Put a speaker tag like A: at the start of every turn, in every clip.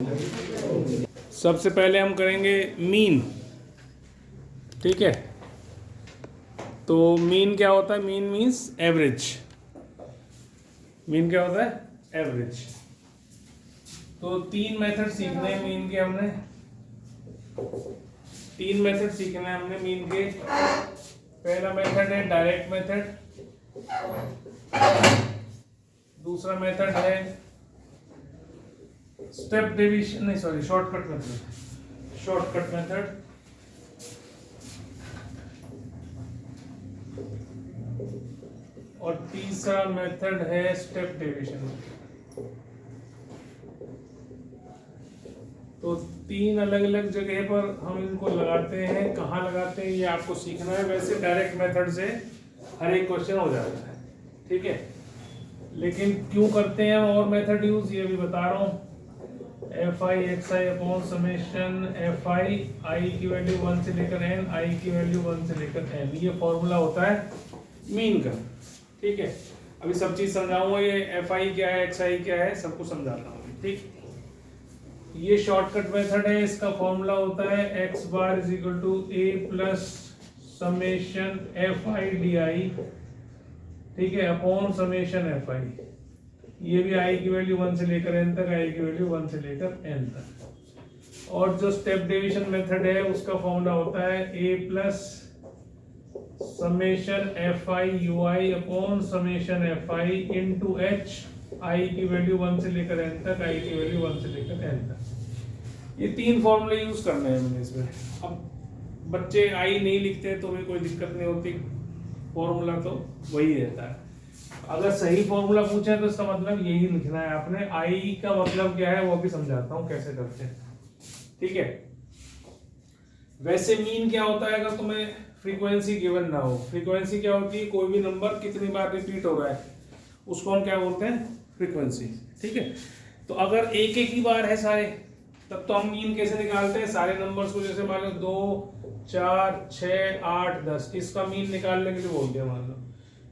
A: सबसे पहले हम करेंगे मीन। ठीक है, तो मीन क्या होता है? Mean means average. मीन क्या होता है? एवरेज। तो तीन मेथड सीखने हैं मीन के हमने। तीन मेथड सीखना है हमने मीन के। पहला मेथड है डायरेक्ट मेथड, दूसरा मेथड है स्टेप डेविएशन, नहीं sorry shortcut method, shortcut method. और तीसरा मेथड है स्टेप डेविएशन। तो तीन अलग अलग जगह पर हम इनको लगाते हैं। कहाँ लगाते हैं ये आपको सीखना है। वैसे डायरेक्ट मेथड से हर एक क्वेश्चन हो जाता है, ठीक है, लेकिन क्यों करते हैं हम और मेथड यूज ये भी बता रहा हूँ। F I X I upon summation F I, I की वैल्यू 1 से लेकर n, आई की वैल्यू 1 से लेकर n, ये फॉर्मूला होता है मीन का। ठीक है, अभी सब चीज समझाऊंगा। ये एफ आई क्या है, एक्स आई क्या है, सबको समझाता हूँ। ठीक, ये शॉर्टकट मेथड है। इसका फॉर्मूला होता है X bar is equal to A plus summation F I D I, ठीक है, अपॉन समेशन एफ आई। ये भी आई की वैल्यू 1 से लेकर n तक, आई की वैल्यू 1 से लेकर n तक। और जो स्टेप डेविएशन मेथड है उसका फॉर्मूला होता है a plus summation F I U I upon summation F I into H, I की वैल्यू 1 से लेकर n तक, आई की वैल्यू 1 से लेकर n तक। ये तीन फॉर्मूले यूज करने हैं हमने इसमें। अब बच्चे आई नहीं लिखते तो भी कोई दिक्कत नहीं होती, फॉर्मूला तो वही रहता है। अगर सही फॉर्मूला पूछे तो इसका मतलब यही लिखना है आपने। आई का मतलब क्या है वो भी समझाता हूं कैसे करते हैं, ठीक है। वैसे मीन क्या होता है? अगर तुम्हें फ्रीक्वेंसी गिवन ना हो, फ्रीक्वेंसी क्या होती है? कोई भी नंबर कितनी बार रिपीट हो रहा है उसको हम क्या बोलते हैं? फ्रीक्वेंसी। ठीक है, तो अगर एक एक ही बार है सारे, तब तो हम मीन कैसे निकालते हैं? सारे नंबर्स को जैसे मान लो 2 4 6 8 10, इसका मीन निकालने के लिए बोलते हैं मान लो।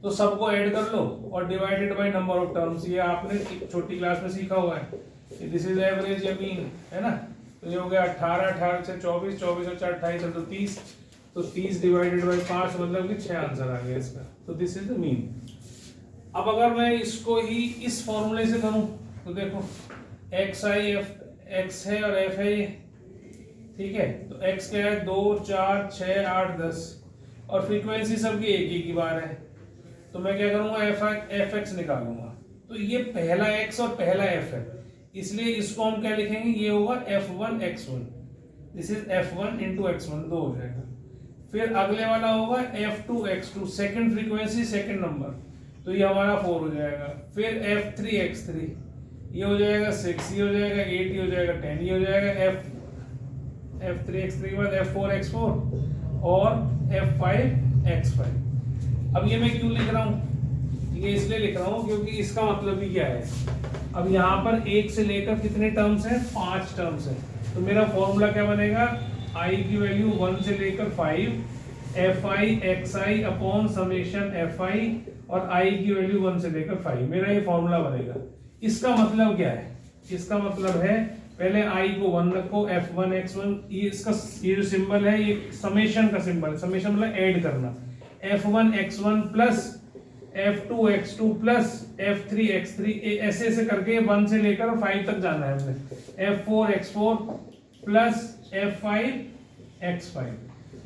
A: तो सबको ऐड कर लो और divided by number of terms. ये आपने छोटी क्लास में सीखा हुआ है। दिस इज एवरेज या मीन, है ना। तो ये हो गया 18, 18 से 24, 24 और 4 28 तो 30। तो 30 डिवाइडेड बाय 5 मतलब कि 6 आंसर आ गया इसका। तो दिस इज द मीन। अब अगर मैं इसको ही इस फॉर्मूले से करूं तो देखो एक्स आई एक्स है और एफ है, ठीक है। तो एक्स क्या है? 2 4 6 8 10 और फ्रीक्वेंसी सबकी एक ही बार है। तो मैं क्या करूंगा? एफ एक्स निकालूंगा। तो ये पहला एक्स और पहला एफ है, इसलिए इसको हम क्या लिखेंगे? ये होगा f1 x1, this is f1 into x1, 2 हो जाएगा। फिर अगले वाला होगा f2 x2, second frequency second number, तो ये हमारा 4 हो जाएगा। फिर f3 x3, ये हो जाएगा 6, ये हो जाएगा 8, ये हो जाएगा 10, ये हो जाएगा f3 x3 के बाद f4 x4 और f5 x5। अब ये मैं क्यों लिख रहा हूँ? ये इसलिए लिख रहा हूँ क्योंकि इसका मतलब ही क्या है। अब यहाँ पर 1 से लेकर कितने टर्म्स हैं? 5 टर्म्स हैं। तो मेरा फॉर्मूला क्या बनेगा? i की वैल्यू 1 से लेकर 5 F I X I upon summation F आई और i की वैल्यू 1 से लेकर 5, मेरा ये फॉर्मूला बनेगा। इसका मतलब क्या है? इसका मतलब है पहले i को 1 रखो, f1 x1, ये इसका ये जो सिंबल है ये समेशन का सिंबल है। समेशन मतलब ऐड करना। f1 x1 plus f2 x2 plus f3 x3, ऐसे ऐसे करके 1 से लेकर 5 तक जाना है हमने। f4 x4 plus f5 x5,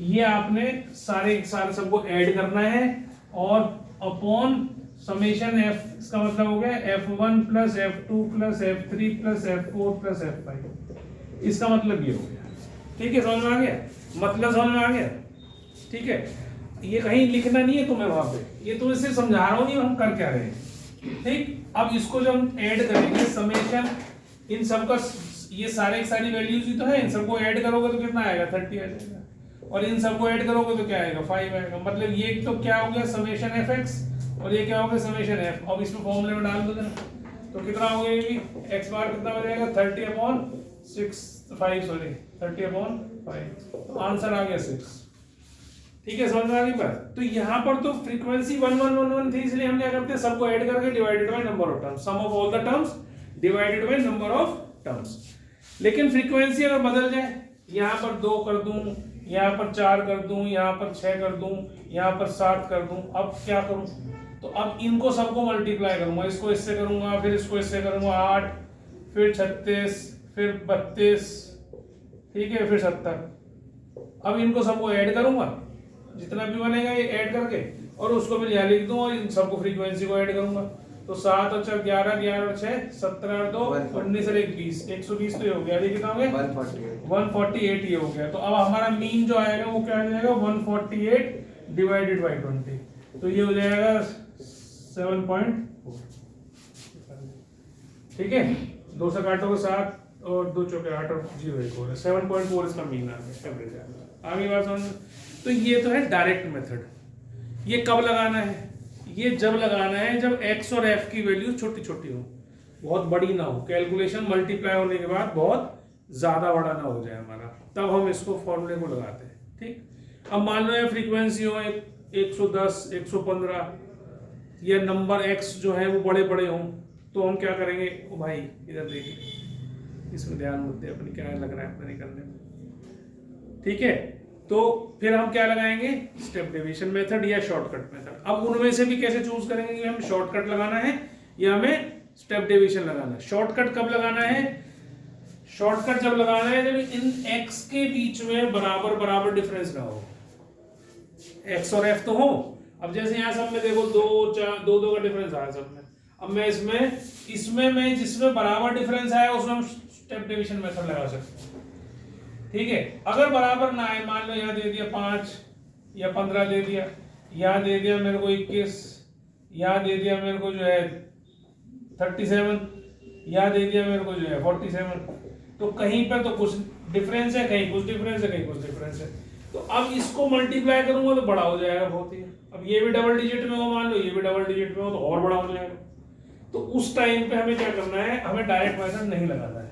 A: ये आपने सारे सबको ऐड करना है और अपॉन समेशन f, इसका मतलब हो गया f1 plus f2 plus f3 plus f4 plus f5। इसका मतलब ये हो गया। ठीक है, समझ में आ गया? मतलब समझ में आ गया? ठीक है, ये कहीं लिखना नहीं है तुम्हें वहां पे, ये तुम्हें सिर्फ समझा रहा हूँ हम कर क्या रहे हैं। ठीक, अब इसको जब हम ऐड करेंगे समेशन इन सब का, ये सारे सारी वैल्यूज ही तो है, इन सबको ऐड करोगे तो कितना आएगा? 30 आ जाएगा। और इन सबको ऐड करोगे तो क्या आएगा? 5 आएगा। मतलब ये तो क्या हो गया? समेशन एफ एक्स, और ये क्या हो गया? Summation F. अब इसमें फॉर्मूले में डाल दो देना, तो कितना हो गया? ये एक्स बार कितना हो जाएगा? 30/5, तो आंसर आ गया 6। ठीक है, समझ में आ गई बात? तो यहाँ पर तो फ्रीक्वेंसी 1 1 1 1 थी, इसलिए हम क्या करते हैं? सबको ऐड करके divided by number of terms, sum of all the terms divided by number of terms. लेकिन फ्रीक्वेंसी अगर बदल जाए, यहाँ पर 2 कर दूं, यहाँ पर 4 कर दूं, यहाँ पर 6 कर दूं, यहाँ पर 7 कर दूं, अब क्या करूं? तो अब इनको सबको मल्टीप्लाई करूंगा, इसको इससे करूंगा, फिर इसको इससे करूंगा, 8, फिर 36, फिर 32, ठीक है, फिर 70। अब इनको सबको ऐड करूंगा, जितना भी बनेगा ये ऐड करके, और उसको फिर यहाँ लिख दूं और इन सबको फ्रीक्वेंसी को ऐड करूंगा। तो 7 और 4 11, 11 और 6 17 और 2 19 और 1 20, 120 तो ये हो गया। ये कितना हो गया? 148 ये हो गया। तो अब हमारा मीन जो आएगा वो क्या आ जाएगा? 148 डिवाइडेड बाई 20, तो ये हो जाएगा 7.4। ठीक है, 2 से काटोगे 7 और 2 चौके 8 और 0 1 हो गया, 7.4 इसका मीन आ गया, एवरेज आ गया। आगे बात समझ। तो ये तो है डायरेक्ट मेथड। ये कब लगाना है? ये जब लगाना है जब x और f की वैल्यू छोटी छोटी हो, बहुत बड़ी ना हो, कैलकुलेशन मल्टीप्लाई होने के बाद बहुत ज्यादा बड़ा ना हो जाए हमारा, तब हम इसको फॉर्मूले को लगाते हैं। ठीक, अब मान लो फ्रीक्वेंसी हो 110, 115, ये नंबर x जो है वो बड़े बड़े हों, तो हम क्या करेंगे? ओ भाई इधर देखिए, इसमें ध्यान मत दे, अपनी क्या लग रहा है अपने निकलने में। ठीक है, तो फिर हम क्या लगाएंगे? स्टेप डेविएशन मेथड या शॉर्टकट मेथड। अब उनमें से भी कैसे चूज करेंगे कि हमें शॉर्टकट लगाना है या हमें स्टेप डेविएशन लगाना है? शॉर्टकट कब लगाना है? शॉर्टकट जब लगाना है जब इन x के बीच में बराबर बराबर डिफरेंस ना हो, x और f तो हो। अब जैसे यहाँ सब में देखो 2 4 2 2 का डिफरेंस आया सब में। अब मैं इसमें मैं जिसमें बराबर डिफरेंस आया उसमें हम स्टेप डेविएशन मेथड लगा सकते हैं। ठीक है, अगर बराबर ना आए, मान लो यहाँ दे दिया 5 या 15 दे दिया, यहाँ दे दिया मेरे को 21, यहाँ दे दिया मेरे को जो है 37, यहाँ दे दिया मेरे को जो है 47, तो कहीं पर तो कुछ डिफरेंस है, कहीं कुछ डिफरेंस है, कहीं कुछ डिफरेंस है। तो अब इसको मल्टीप्लाई करूंगा तो बड़ा हो जाएगा बहुत ही। अब ये भी डबल डिजिट में हो, मान लो ये भी डबल डिजिट में हो, तो और बड़ा हो जाएगा। तो उस टाइम पे हमें क्या करना है? हमें डायरेक्ट मेथड नहीं लगाना है,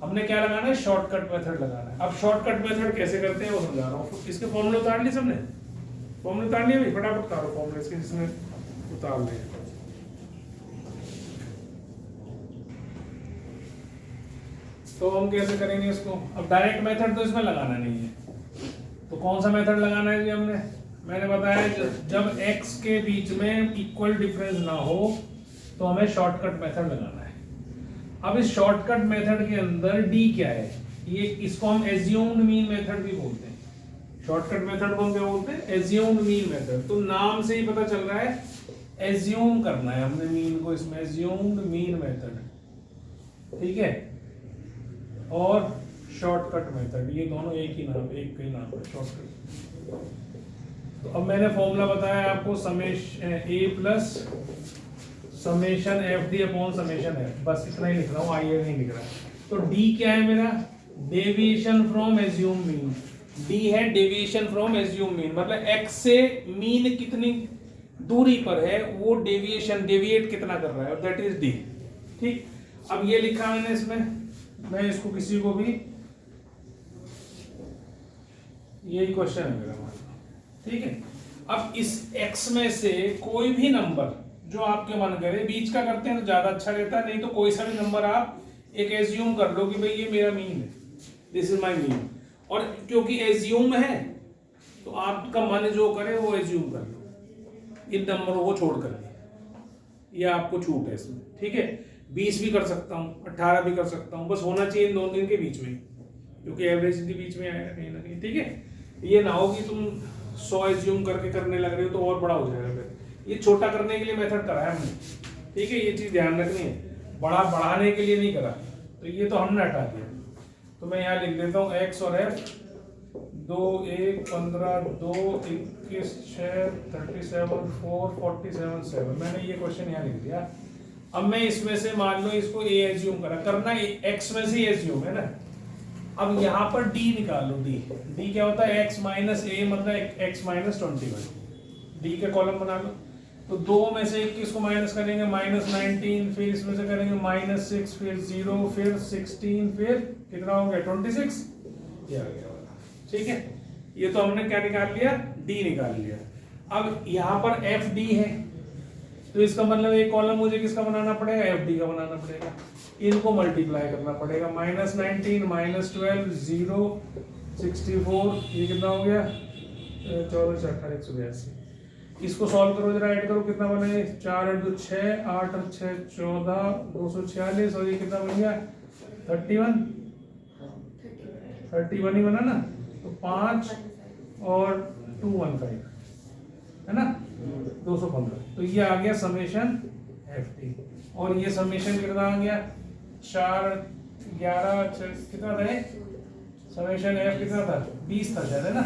A: हमने क्या लगाना है? शॉर्टकट मेथड लगाना है। अब शॉर्टकट मेथड कैसे करते हैं वो समझा रहा हूँ। इसके फॉर्मूले उतार लिए सबने? फॉर्मूले उतार लिए भाई, फटाफट उतारो फॉर्मूले इसके, जिसने उतार लिए। तो हम कैसे करेंगे इसको? अब डायरेक्ट मेथड तो इसमें लगाना नहीं है, तो कौन सा मेथड लगाना है जी? मैंने बताया जब x के बीच में इक्वल डिफरेंस ना हो तो हमें शॉर्टकट मेथड लगाना है। अब इस शॉर्टकट मेथड के अंदर d क्या है? ये इसको हम एज्यूम्ड मीन मेथड भी बोलते हैं। शॉर्टकट मेथड को हम क्या बोलते हैं? Assumed mean method. तो नाम से ही पता चल रहा है एज्यूम करना है हमने मीन को इसमें, एज्यूम्ड मीन मेथड। ठीक है, और शॉर्टकट मेथड, ये दोनों एक ही नाम है, शॉर्टकट। तो अब मैंने फॉर्मूला बताया आपको, summation a plus summation F D upon summation F, बस इतना ही लिख रहा हूँ, आइए नहीं लिख रहा। तो d क्या है मेरा? Deviation from assume mean. d है डेविएशन फ्रॉम एज्यूम मीन, मतलब x से मीन कितनी दूरी पर है, वो डेविएट कितना कर रहा है, दैट इज d। ठीक, अब ये लिखा मैंने इसमें, मैं इसको किसी को भी, यही क्वेश्चन है मेरा, ठीक है। अब इस x में से कोई भी नंबर जो आपके मन करे, बीच का करते हैं तो ज्यादा अच्छा रहता है, नहीं तो कोई सा भी नंबर आप एक एज्यूम कर लो कि भाई ये मेरा मीन है, दिस इज माय मीन। और क्योंकि एज्यूम है तो आपका मन जो करे वो एज्यूम कर लो, इन नंबरों को छोड़ कर, ये आपको छूट है इसमें। ठीक है, 20 भी कर सकता हूँ, 18 भी कर सकता हूँ, बस होना चाहिए 2 दिन के बीच में, क्योंकि एवरेज के बीच में आएगा कहीं ना कहीं। ठीक है, ये ना हो कि तुम 100 एज्यूम करके करने लग रहे हो तो और बड़ा हो जाएगा। फिर ये छोटा करने के लिए मेथड करा है हमने, ठीक है, ये चीज ध्यान रखनी है, बड़ा बढ़ाने के लिए नहीं करा। तो ये तो हमने हटा दिया, तो मैं यहाँ लिख देता हूँ x और f, 2 1 15 2 21 6 37 4 47 7, मैंने ये क्वेश्चन यहाँ लिख दिया। अब मैं इसमें से मान लो इसको a एज्यूम करना x में से एज्यूम है ना। अब यहाँ पर d निकाल लो, d क्या होता है? x माइनस a, मतलब x माइनस 21, d के कॉलम बना लो। तो 2 में से 21 को माइनस करेंगे, माइनस 19, फिर इसमें से करेंगे माइनस 6, फिर 0, फिर 16, फिर कितना हो गया? 26, ये आ गया वाला। ठीक है, ये तो हमने क्या निकाल लिया? d निकाल लिया। अब यहाँ पर f d है, तो इसका मतलब एक कॉलम मुझे किसका बनाना पड़ेगा, एफडी का बनाना पड़ेगा, इनको मल्टीप्लाई करना पड़ेगा। -19 -12 0 64, ये कितना हो गया 14 से 18 182। इसको सॉल्व करो जरा, ऐड करो कितना बने 4 × 2 6 8 और 6 14 246 और ये कितना बन गया 31 ही बना ना, तो 5 और 215 है ना 215। तो ये आ गया समेशन एफटी और ये समेशन कितना आ गया 4 11 कितना था समेशन एफ कितना था 20 था शायद है ना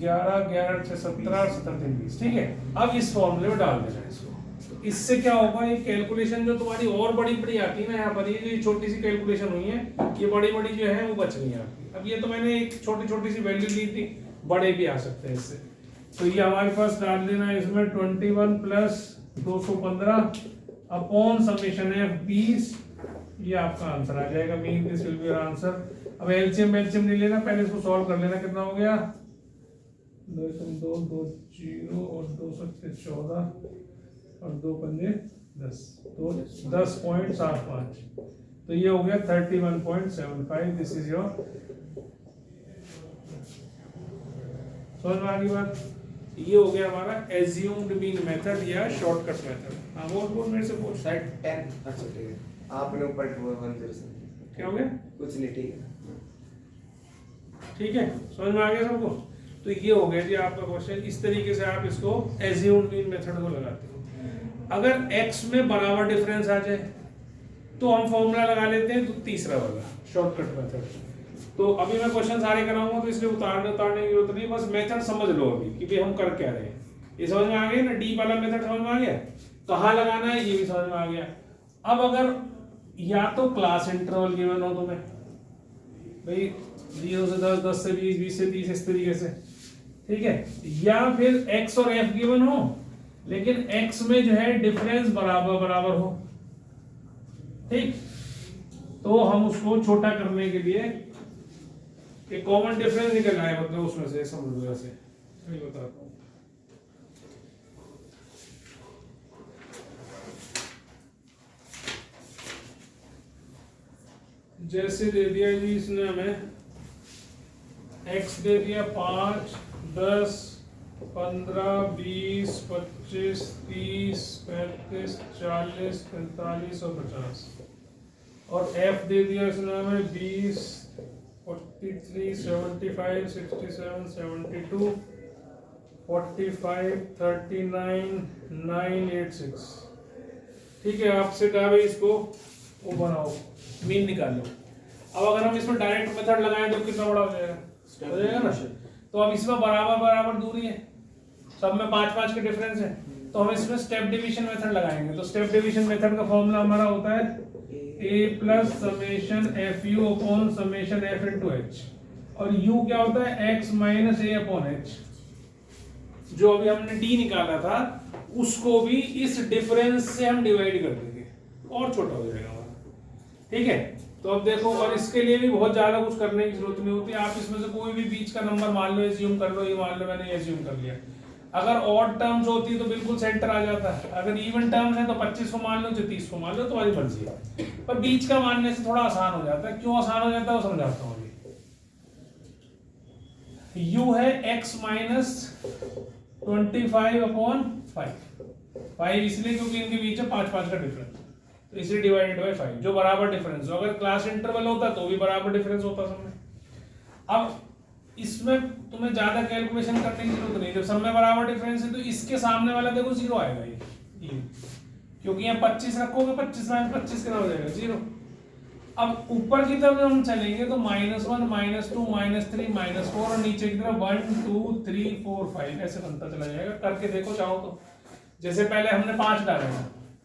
A: 11 11 6 17 और 17 3 20। ठीक है, अब इस फॉर्मूले में डाल देना इसको। तो इससे क्या होगा, ये कैलकुलेशन जो तुम्हारी और बड़ी बड़ी आती है ना, यहाँ पर ये जो छोटी सी कैलकुलेशन हुई है ये बड़ी बड़ी जो है वो बच गई आपकी। अब ये तो मैंने एक छोटी छोटी सी वैल्यू ली थी, बड़े भी आ सकते हैं इससे। तो ये हमारे पास डाल देना है इसमें 21 प्लस 215 अपॉन समेशन एफ 20, ये आपका आंसर आ जाएगा। Mean this will be your answer. अब एलसीएम नहीं लेना, पहले इसको सॉल्व कर लेना। कितना हो गया 2 2 2 0 और 2 7 14 और 2 पंजे 10 तो 10.75। तो ये हो गया 31.75। दिस इज योर, समझ में आ गई बात। ये हो गया हमारा एज्यूम्ड मीन मेथड या शॉर्टकट मेथड। हाँ बोल मेरे से बोल।
B: साइड 10 अच्छा ठीक है, आपने ऊपर 10 से
A: क्या हो गया
B: कुछ नहीं, ठीक है
A: ठीक है, समझ में आ गया सबको। तो ये हो गया जी आपका क्वेश्चन। इस तरीके से आप इसको एज्यूम्ड मीन मेथड को लगाते हो। अगर x में बराबर डिफरेंस आ जाए तो हम फॉर्मूला लगा लेते हैं, तो तीसरा वाला शॉर्टकट मेथड। तो अभी मैं क्वेश्चन सारे कराऊंगा तो इसलिए उतारने की जरूरत नहीं, बस मेथड समझ लो अभी कि भाई हम कर क्या रहे हैं। ये समझ में आ गया ना, डी वाला मेथड समझ में आ गया, कहाँ लगाना है ये भी समझ में आ गया। अब अगर या तो क्लास इंटरवल गिवन हो तुम्हें भाई 0 से 10 10 से 20 20 से 30 इस तरीके से, ठीक है, या फिर x और f गिवन हो लेकिन x में जो है डिफरेंस बराबर हो, ठीक, तो हम उसको छोटा करने के लिए एक कॉमन डिफरेंस निकल आए, मतलब उसमें से समझ लो ऐसे मैं बताता हूँ। जैसे दे दिया जी इसने हमें x दे दिया 5 10 15 20 25 30 35 40 45 और 50 और f दे दिया इसने हमें 20 43 75 67 72 45 39 986। ठीक है, आपसे कहा भाई इसको वो बनाओ, मीन निकालो। अब अगर हम इसमें डायरेक्ट मेथड लगाएं तो कितना बड़ा हो जाएगा ना। तो अब इसमें बराबर दूरी है, सब में 5 के डिफरेंस है, तो हम इसमें स्टेप डिवीजन मेथड लगाएंगे। तो स्टेप डिवीजन मेथड का फॉर्मूला हमारा होता है a plus summation F you upon summation F into H, और u क्या होता है x minus a upon H. जो अभी हमने d निकाला था उसको भी इस डिफरेंस से हम डिवाइड कर देंगे और छोटा हो जाएगा हमारा, ठीक है। तो अब देखो, और इसके लिए भी बहुत ज्यादा कुछ करने की जरूरत नहीं होती, आप इसमें से कोई भी बीच का नंबर मान लो, एज्यूम कर लो, ये मान लो मैंने एज्यूम कर लिया। अगर ऑड टर्म्स होती है तो बिल्कुल सेंटर आ जाता है, अगर इवन टर्म्स है तो 25 को मान लो, 30 को मान लो, तुम्हारी मर्जी है। पर बीच का मानने से थोड़ा आसान हो जाता है। क्यों आसान हो जाता है वो समझाता हूँ अभी। u है x माइनस 25 अपॉन 5 इसलिए क्योंकि इनके बीच है 5 का डिफरेंस, तो इसलिए डिवाइडेड बाय 5 जो बराबर डिफरेंस हो। अगर क्लास इंटरवल होता तो भी बराबर डिफरेंस होता सब में। अब इसमें तुम्हें ज्यादा कैलकुलेशन करने की जरूरत नहीं, जब सब में बराबर डिफरेंस है तो इसके सामने वाला देखो 0 आएगा ये, क्योंकि यहाँ 25 रखोगे 25 माइनस 25 कितना हो जाएगा 0। अब ऊपर की तरफ जब हम चलेंगे तो -1 -2 -3 -4 और नीचे की तरफ 1 2 3 4 5 ऐसे बनता चला जाएगा। करके देखो चाहो तो। जैसे पहले हमने 5 डाला था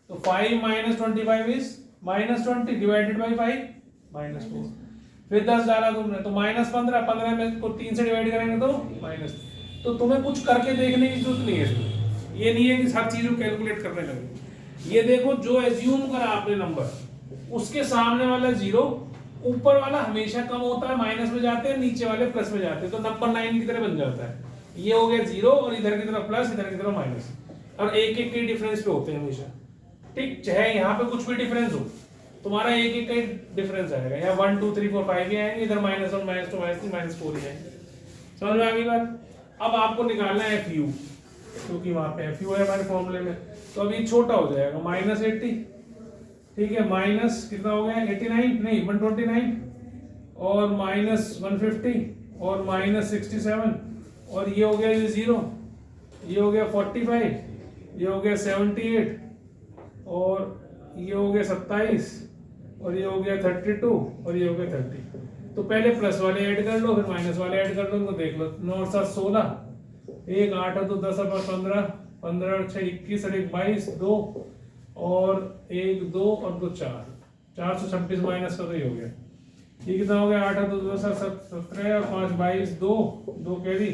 A: तो 5 माइनस 25 इज -20 डिवाइडेड बाई 5 -4। फिर 10 डाला तुमने तो -15 में को 3 से डिवाइड करेंगे तो माइनस। तो तुम्हें कुछ करके देखने की जरूरत नहीं है इसमें। ये नहीं है कि हर चीज को कैलकुलेट करने लगे। ये देखो, जो एज्यूम करा आपने नंबर उसके सामने वाला 0, ऊपर वाला हमेशा कम होता है, माइनस में जाते हैं, नीचे वाले प्लस में जाते हैं, तो नंबर 9 की तरह बन जाता है। ये हो गया 0 और इधर की तरफ प्लस, इधर की तरफ माइनस। और एक एक के डिफरेंस पे होते हैं हमेशा, ठीक, चाहे यहाँ पे कुछ भी डिफरेंस हो, तुम्हारा एक एक का डिफरेंस आएगा, यहाँ 1 2 3 4 5 ही आएंगे, इधर -1 -2 -3 -4 ही आएंगे। समझ में आ गई बात? अब आपको निकालना है FU, क्योंकि वहां पे FU है हमारे फॉर्मूले में, तो अभी छोटा हो जाएगा -80, ठीक है, माइनस कितना हो गया 89 नहीं 129 और -150 और -67 और ये हो गया ये 0, ये हो गया 45, ये हो गया 78 और ये हो गया 27 और ये हो गया 32 और ये हो गया 30। तो पहले प्लस वाले ऐड कर लो, फिर माइनस वाले ऐड कर लो, इनको देख लो, 9 और 7 16, 1 8 और 2 10 और 15, 15 और 6 21 और 1 22, 2 और 1 2 और 2 4, 426 माइनस का तो ये हो गया, ये कितना हो गया 8 और 2 10 और 17 और 5 22, 2 2 कैरी,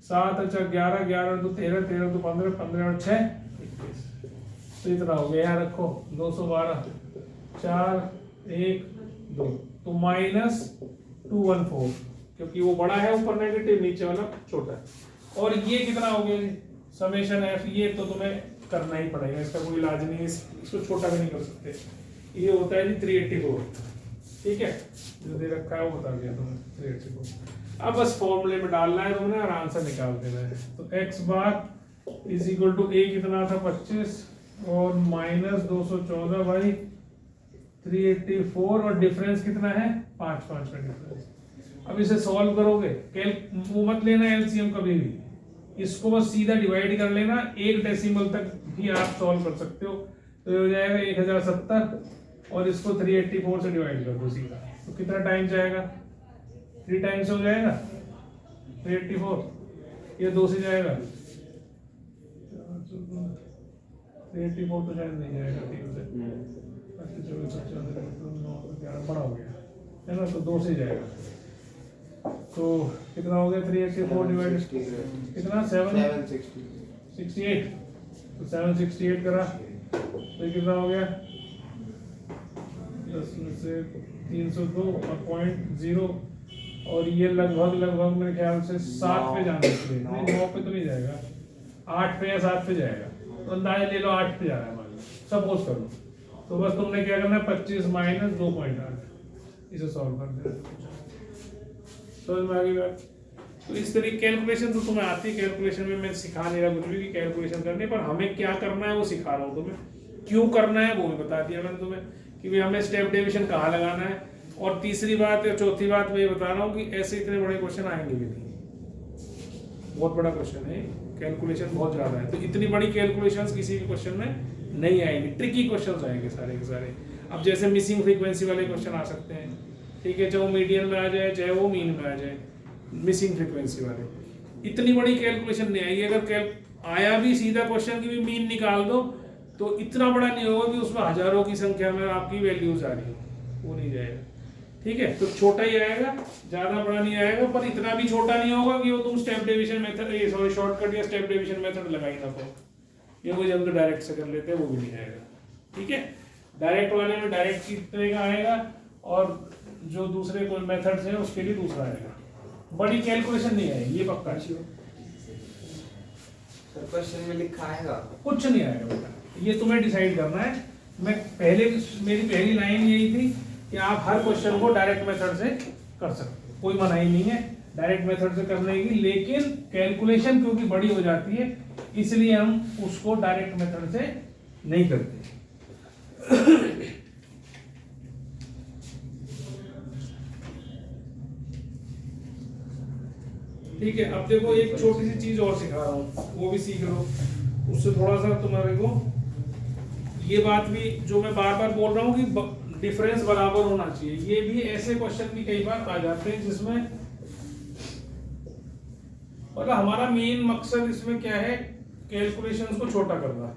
A: 7 और 4 11, 11 और 2 13, 13 और 2 15, 15 और 6 21, तो इतना हो गया, यहाँ रखो 212, 4 1 2, तो -214, क्योंकि वो बड़ा है ऊपर नेगेटिव, नीचे वाला छोटा है। और ये कितना हो गया जी समेशन एफ, ये तो तुम्हें करना ही पड़ेगा, इसका कोई इलाज नहीं है, इसको छोटा भी नहीं कर सकते। ये होता है जी 384, ठीक है, जो दे रखा है वो बता दिया तुमने 384। अब बस फॉर्मूले में डालना है तुमने और आंसर निकाल देना है। तो x bar is equal to a कितना था 25 और -214 बाई 384 और डिफरेंस कितना है 5 5 का डिफरेंस। अब इसे सॉल्व करोगे, वो मत लेना एलसीएम कभी भी, इसको बस सीधा डिवाइड कर लेना, एक डेसिमल तक भी आप सॉल्व कर सकते हो, तो ये हो जाएगा 1070 और इसको 384 से डिवाइड कर दो सीधा, तो कितना टाइम जाएगा 3 टाइम्स हो जाएगा 384, ये 2 से जाएगा 384 तो शायद नहीं जाएगा 3 से, बड़ा हो गया है ना, तो 2 से जाएगा, तो कितना हो गया 384 डिवाइड कितना 768, तो 768 करा तो ये कितना हो गया 10 में से 302 और 0.0 और ये लगभग मेरे ख्याल से 7 पे जाना चाहिए, नहीं 9 पे तो नहीं जाएगा, 8 पे या 7 पे जाएगा, तो अंदाजा ले लो 8 पे जा रहा है मान लो, सपोज कर लो। तो बस तुमने क्या करना है 25 माइनस 2.8 इसे सॉल्व कर देना, समझ में आ गई बात? तो इस तरह कैलकुलेशन तो तुम्हें आती है, कैलकुलेशन में मैं सिखा नहीं रहा कुछ भी कि कैलकुलेशन करने, पर हमें क्या करना है वो सिखा रहा हूँ तुम्हें, क्यों करना है वो भी बता दिया मैंने तुम्हें कि भाई हमें स्टेप डेविएशन कहाँ लगाना है, और तीसरी बात या चौथी बात मैं ये बता रहा हूँ कि ऐसे इतने बड़े क्वेश्चन आएंगे भी नहीं, बहुत बड़ा क्वेश्चन है, कैलकुलेशन बहुत ज्यादा है, तो इतनी बड़ी कैलकुलेशंस किसी भी क्वेश्चन में नहीं आएंगी, ट्रिकी क्वेश्चंस आएंगे सारे के सारे। अब जैसे मिसिंग फ्रीक्वेंसी वाले क्वेश्चन आ सकते हैं, ठीक है, चाहे वो मीडियन में आ जाए चाहे वो मीन में आ जाए, मिसिंग फ्रीक्वेंसी वाले, इतनी बड़ी कैलकुलेशन नहीं आएगी। अगर आया भी सीधा क्वेश्चन की भी मीन निकाल दो तो इतना बड़ा नहीं होगा कि उसमें हजारों की संख्या में आपकी वैल्यूज आ रही हो, वो नहीं जाएगा, ठीक है, तो छोटा ही आएगा, ज्यादा बड़ा नहीं आएगा, पर इतना भी छोटा नहीं होगा कि वो तुम step division method sorry shortcut या स्टेप डिवीजन मेथड लगा ही ना पाओ, ये वो जब तो डायरेक्ट से कर लेते हैं वो भी नहीं आएगा, ठीक है। डायरेक्ट वाले में डायरेक्ट की तरह का आएगा और जो दूसरे कोई मेथड्स है उसके लिए दूसरा आएगा, बड़ी कैलकुलेशन नहीं आएगी, ये पक्का है।
B: सर क्वेश्चन में लिखा आएगा
A: कुछ नहीं आएगा बेटा, ये तुम्हें डिसाइड करना है। मेरी पहली लाइन यही थी कि आप हर क्वेश्चन को डायरेक्ट मेथड से कर सकते हो, कोई मनाही नहीं है डायरेक्ट मेथड से करने की, लेकिन कैलकुलेशन क्योंकि बड़ी हो जाती है इसलिए हम उसको डायरेक्ट मेथड से नहीं करते। ठीक है, अब देखो एक छोटी सी चीज और सिखा रहा हूँ, वो भी सीख लो, उससे थोड़ा सा तुम्हारे को ये बात भी जो मैं बार बार बोल रहा हूँ कि डिफरेंस बराबर होना चाहिए, ये भी ऐसे क्वेश्चन भी कई बार आ जाते हैं जिसमें मतलब हमारा मेन मकसद इसमें क्या है, कैलकुलेशंस को छोटा करना।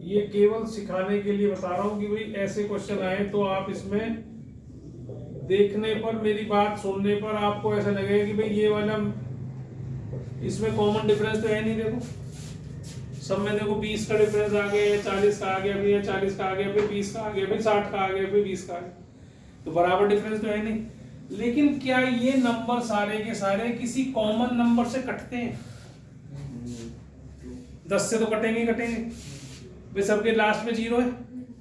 A: ये केवल सिखाने के लिए बता रहा हूं कि भाई ऐसे क्वेश्चन आए तो आप इसमें देखने पर, मेरी बात सुनने पर आपको ऐसा लगेगा कि भाई ये वाला इसमें कॉमन डिफरेंस तो है नहीं, देखो सब में देखो 20 का डिफरेंस आ गया, 40 का आ गया, फिर 40 का आ गया, फिर 20 का आ गया, फिर 60 का आ गया, फिर 20 का आ गया, तो बराबर डिफरेंस तो है नहीं। लेकिन क्या ये नंबर सारे के सारे किसी कॉमन नंबर से कटते हैं? 10 से तो कटेंगे ही कटेंगे भाई, सबके लास्ट में 0 है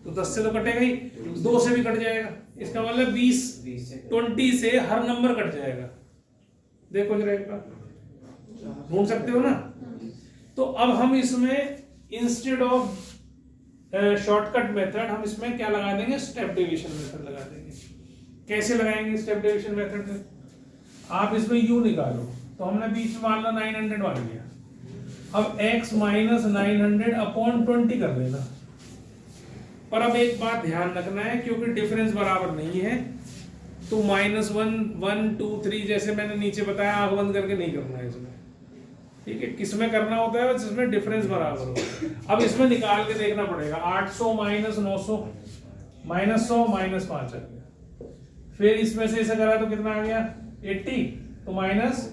A: तो 10 से तो कटेगा ही, 2 से भी कट जाएगा, इसका मतलब 20 से हर नंबर कट जाएगा। देखो जरा एक बार ढूंढ सकते हो ना। तो अब हम इसमें इंस्टेड ऑफ शॉर्टकट मेथड हम इसमें क्या लगा देंगे, स्टेप डिवीजन मेथड लगा देंगे। कैसे लगाएंगे स्टेप डिवीजन मेथड में? आप इसमें u निकालो, तो हमने बीच में मान लो 900 मान लिया। अब x माइनस 900 अपॉन 20 कर लेना। पर अब एक बात ध्यान रखना है, क्योंकि डिफरेंस बराबर नहीं है तो -1 1 2 3 जैसे मैंने नीचे बताया आंख बंद करके नहीं करना है इसमें, ठीक है। किसमें करना होता है? जिसमें डिफरेंस बराबर हो। अब इसमें निकाल के देखना पड़ेगा। 800 माइनस 900 माइनस 100 माइनस 5 आ गया। फिर इसमें से इसे करा तो कितना आ गया 80, तो माइनस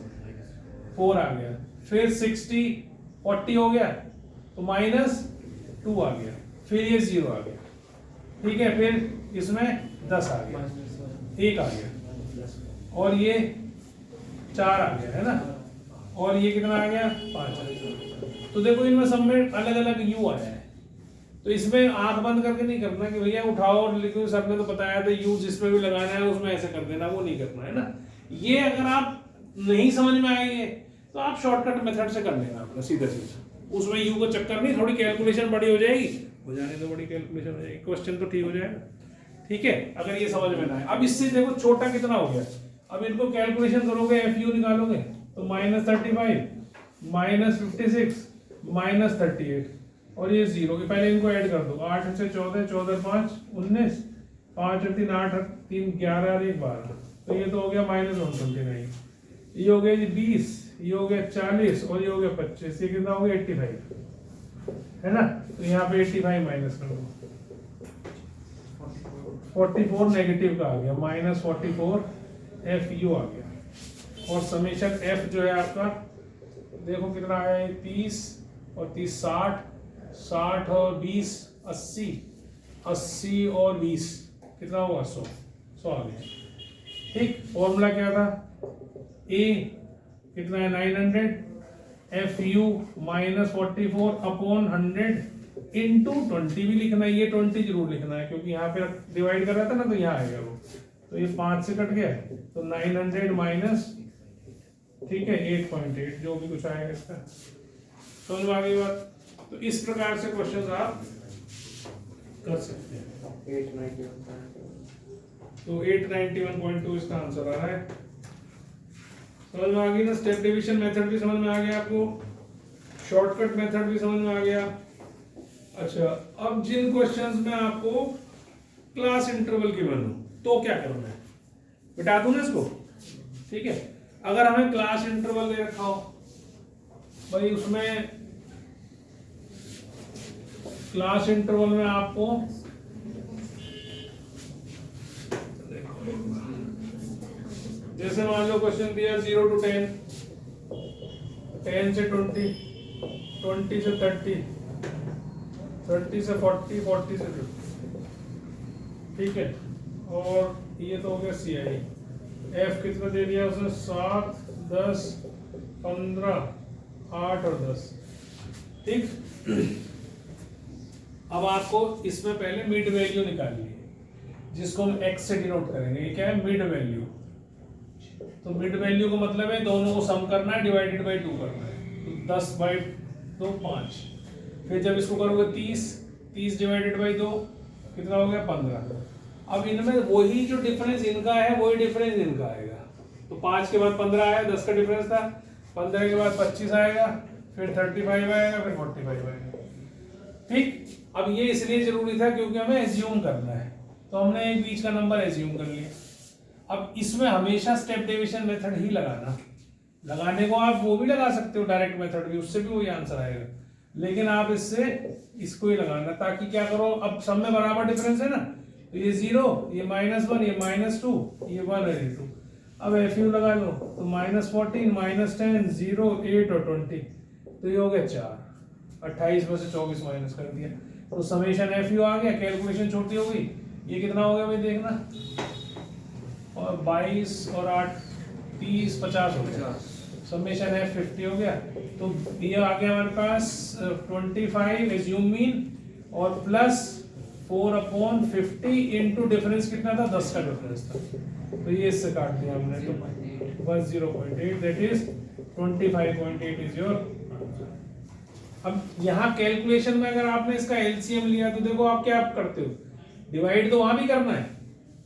A: 4 आ गया। फिर 60 40 हो गया तो माइनस 2 आ गया। फिर ये 0 आ गया, ठीक है। फिर इसमें 10 आ गया, 1 आ गया, और ये 4 आ गया, है ना। और ये कितना आ गया 5 आ गया। तो देखो इनमें सब में अलग अलग u आया है। तो इसमें आंख बंद करके नहीं करना कि भैया उठाओ और लिखो, सर ने तो बताया था u जिसमें भी लगाना है उसमें ऐसे कर देना, वो नहीं करना है ना। ये अगर आप नहीं समझ में आएंगे तो आप शॉर्टकट मेथड से कर लेना अपना सीधा सीधा। उसमें u को चक्कर नहीं, थोड़ी कैलकुलेशन बड़ी हो जाएगी, हो जाने तो बड़ी कैलकुलेशन हो जाएगी, क्वेश्चन तो ठीक हो जाएगा, ठीक है। अगर ये समझ में ना आए। अब इससे देखो छोटा कितना हो गया। अब इनको कैलकुलेशन करोगे, fu निकालोगे तो -35 -56 -38 और ये 0। पहले इनको ऐड कर दो। 8 से 14 14 5 19 5 और 3 8 3 11 और 1 12, तो ये तो हो गया -129। ये हो गया 20, ये हो गया 40 और ये हो गया 25। ये कितना हो गया 85, है ना। तो यहाँ पे 85 माइनस कर दो। 44 नेगेटिव का आ गया, -44 FU आ गया। और समेशन F जो है आपका देखो कितना आया, 30 और 30 60 60 और 20 80 80 और 20 कितना होगा 100 आ गया, ठीक। फॉर्मूला क्या था? A कितना है 900 FU -44 अपॉन 100 इंटू 20 भी लिखना है। ये 20 जरूर लिखना है क्योंकि यहाँ पे डिवाइड कर रहा था ना, तो यहाँ आएगा वो। तो ये 5 से कट गया तो 900 माइनस, ठीक है 8.8 जो भी कुछ आएगा इसका। समझ में आ गई बात? तो इस प्रकार से क्वेश्चन आप कर सकते हैं।
B: 891
A: तो 891.2 इसका आंसर आ रहा है। समझ में आ गई ना। स्टेप डिवीजन मेथड भी समझ में आ गया आपको, शॉर्टकट मेथड भी समझ में आ गया। अच्छा, अब जिन क्वेश्चंस में आपको क्लास इंटरवल की बनू तो क्या करना है, बिठा दूं ना इसको, ठीक है। अगर हमें क्लास इंटरवल दे रखा हो भाई, उसमें क्लास इंटरवल में आपको जैसे मान लो क्वेश्चन दिया 0 to 10, 10 से 20, 20 से 30, 30 से 40, 40 से 50, ठीक है। और ये तो हो गया CI। F कितना दे दिया उसने 7 10 15 8 और 10, ठीक। अब आपको इसमें पहले मिड वैल्यू निकालनी है जिसको हम x से डिनोट करेंगे। ये क्या है? Mid value. तो मिड वैल्यू का मतलब है दोनों को सम करना है, डिवाइडेड बाई 2 करना है। तो 10/2 5। फिर जब इसको करोगे 30 डिवाइडेड बाई 2 कितना हो गया 15। अब इनमें वही जो डिफरेंस इनका है वही डिफरेंस इनका आएगा। तो 5 के बाद 15 आया, 10 का डिफरेंस था। 15 के बाद 25 आएगा, फिर 35 आएगा, फिर 45 आएगा, ठीक। अब ये इसलिए जरूरी था क्योंकि हमें एज्यूम करना है, तो हमने एक बीच का नंबर एज्यूम कर लिया। अब इसमें हमेशा स्टेप डिवीजन मेथड ही लगाना। लगाने को आप वो भी लगा सकते हो, डायरेक्ट मेथड भी, उससे भी वही आंसर आएगा, लेकिन आप इससे इसको ही लगाना, ताकि क्या करो, अब सब में बराबर डिफरेंस है ना। तो ये 0, ये -1, ये -2, ये 1 और ये 2। अब FU लगा लो तो -14 -10 0 8 और 20, तो ये हो गया 4। 28 में से 24 माइनस कर दिया तो समेशन FU आ गया। कैलकुलेशन छोटी हो गई। ये कितना हो गया भाई देखना, और 22 और 8 30 50 हो गया,
B: 50
A: समेशन है 50 हो गया। तो ये आ गया हमारे पास 25 एज्यूम मीन और प्लस 4/50 इंटू डिफरेंस कितना था, 10 का डिफरेंस था, तो ये इससे काट दिया हमने, तो बस 0.8 दैट इज 25.8 इज योर। अब यहाँ कैलकुलेशन में अगर आपने इसका एलसीएम लिया तो देखो आप क्या करते हो, डिवाइड तो वहां भी करना है,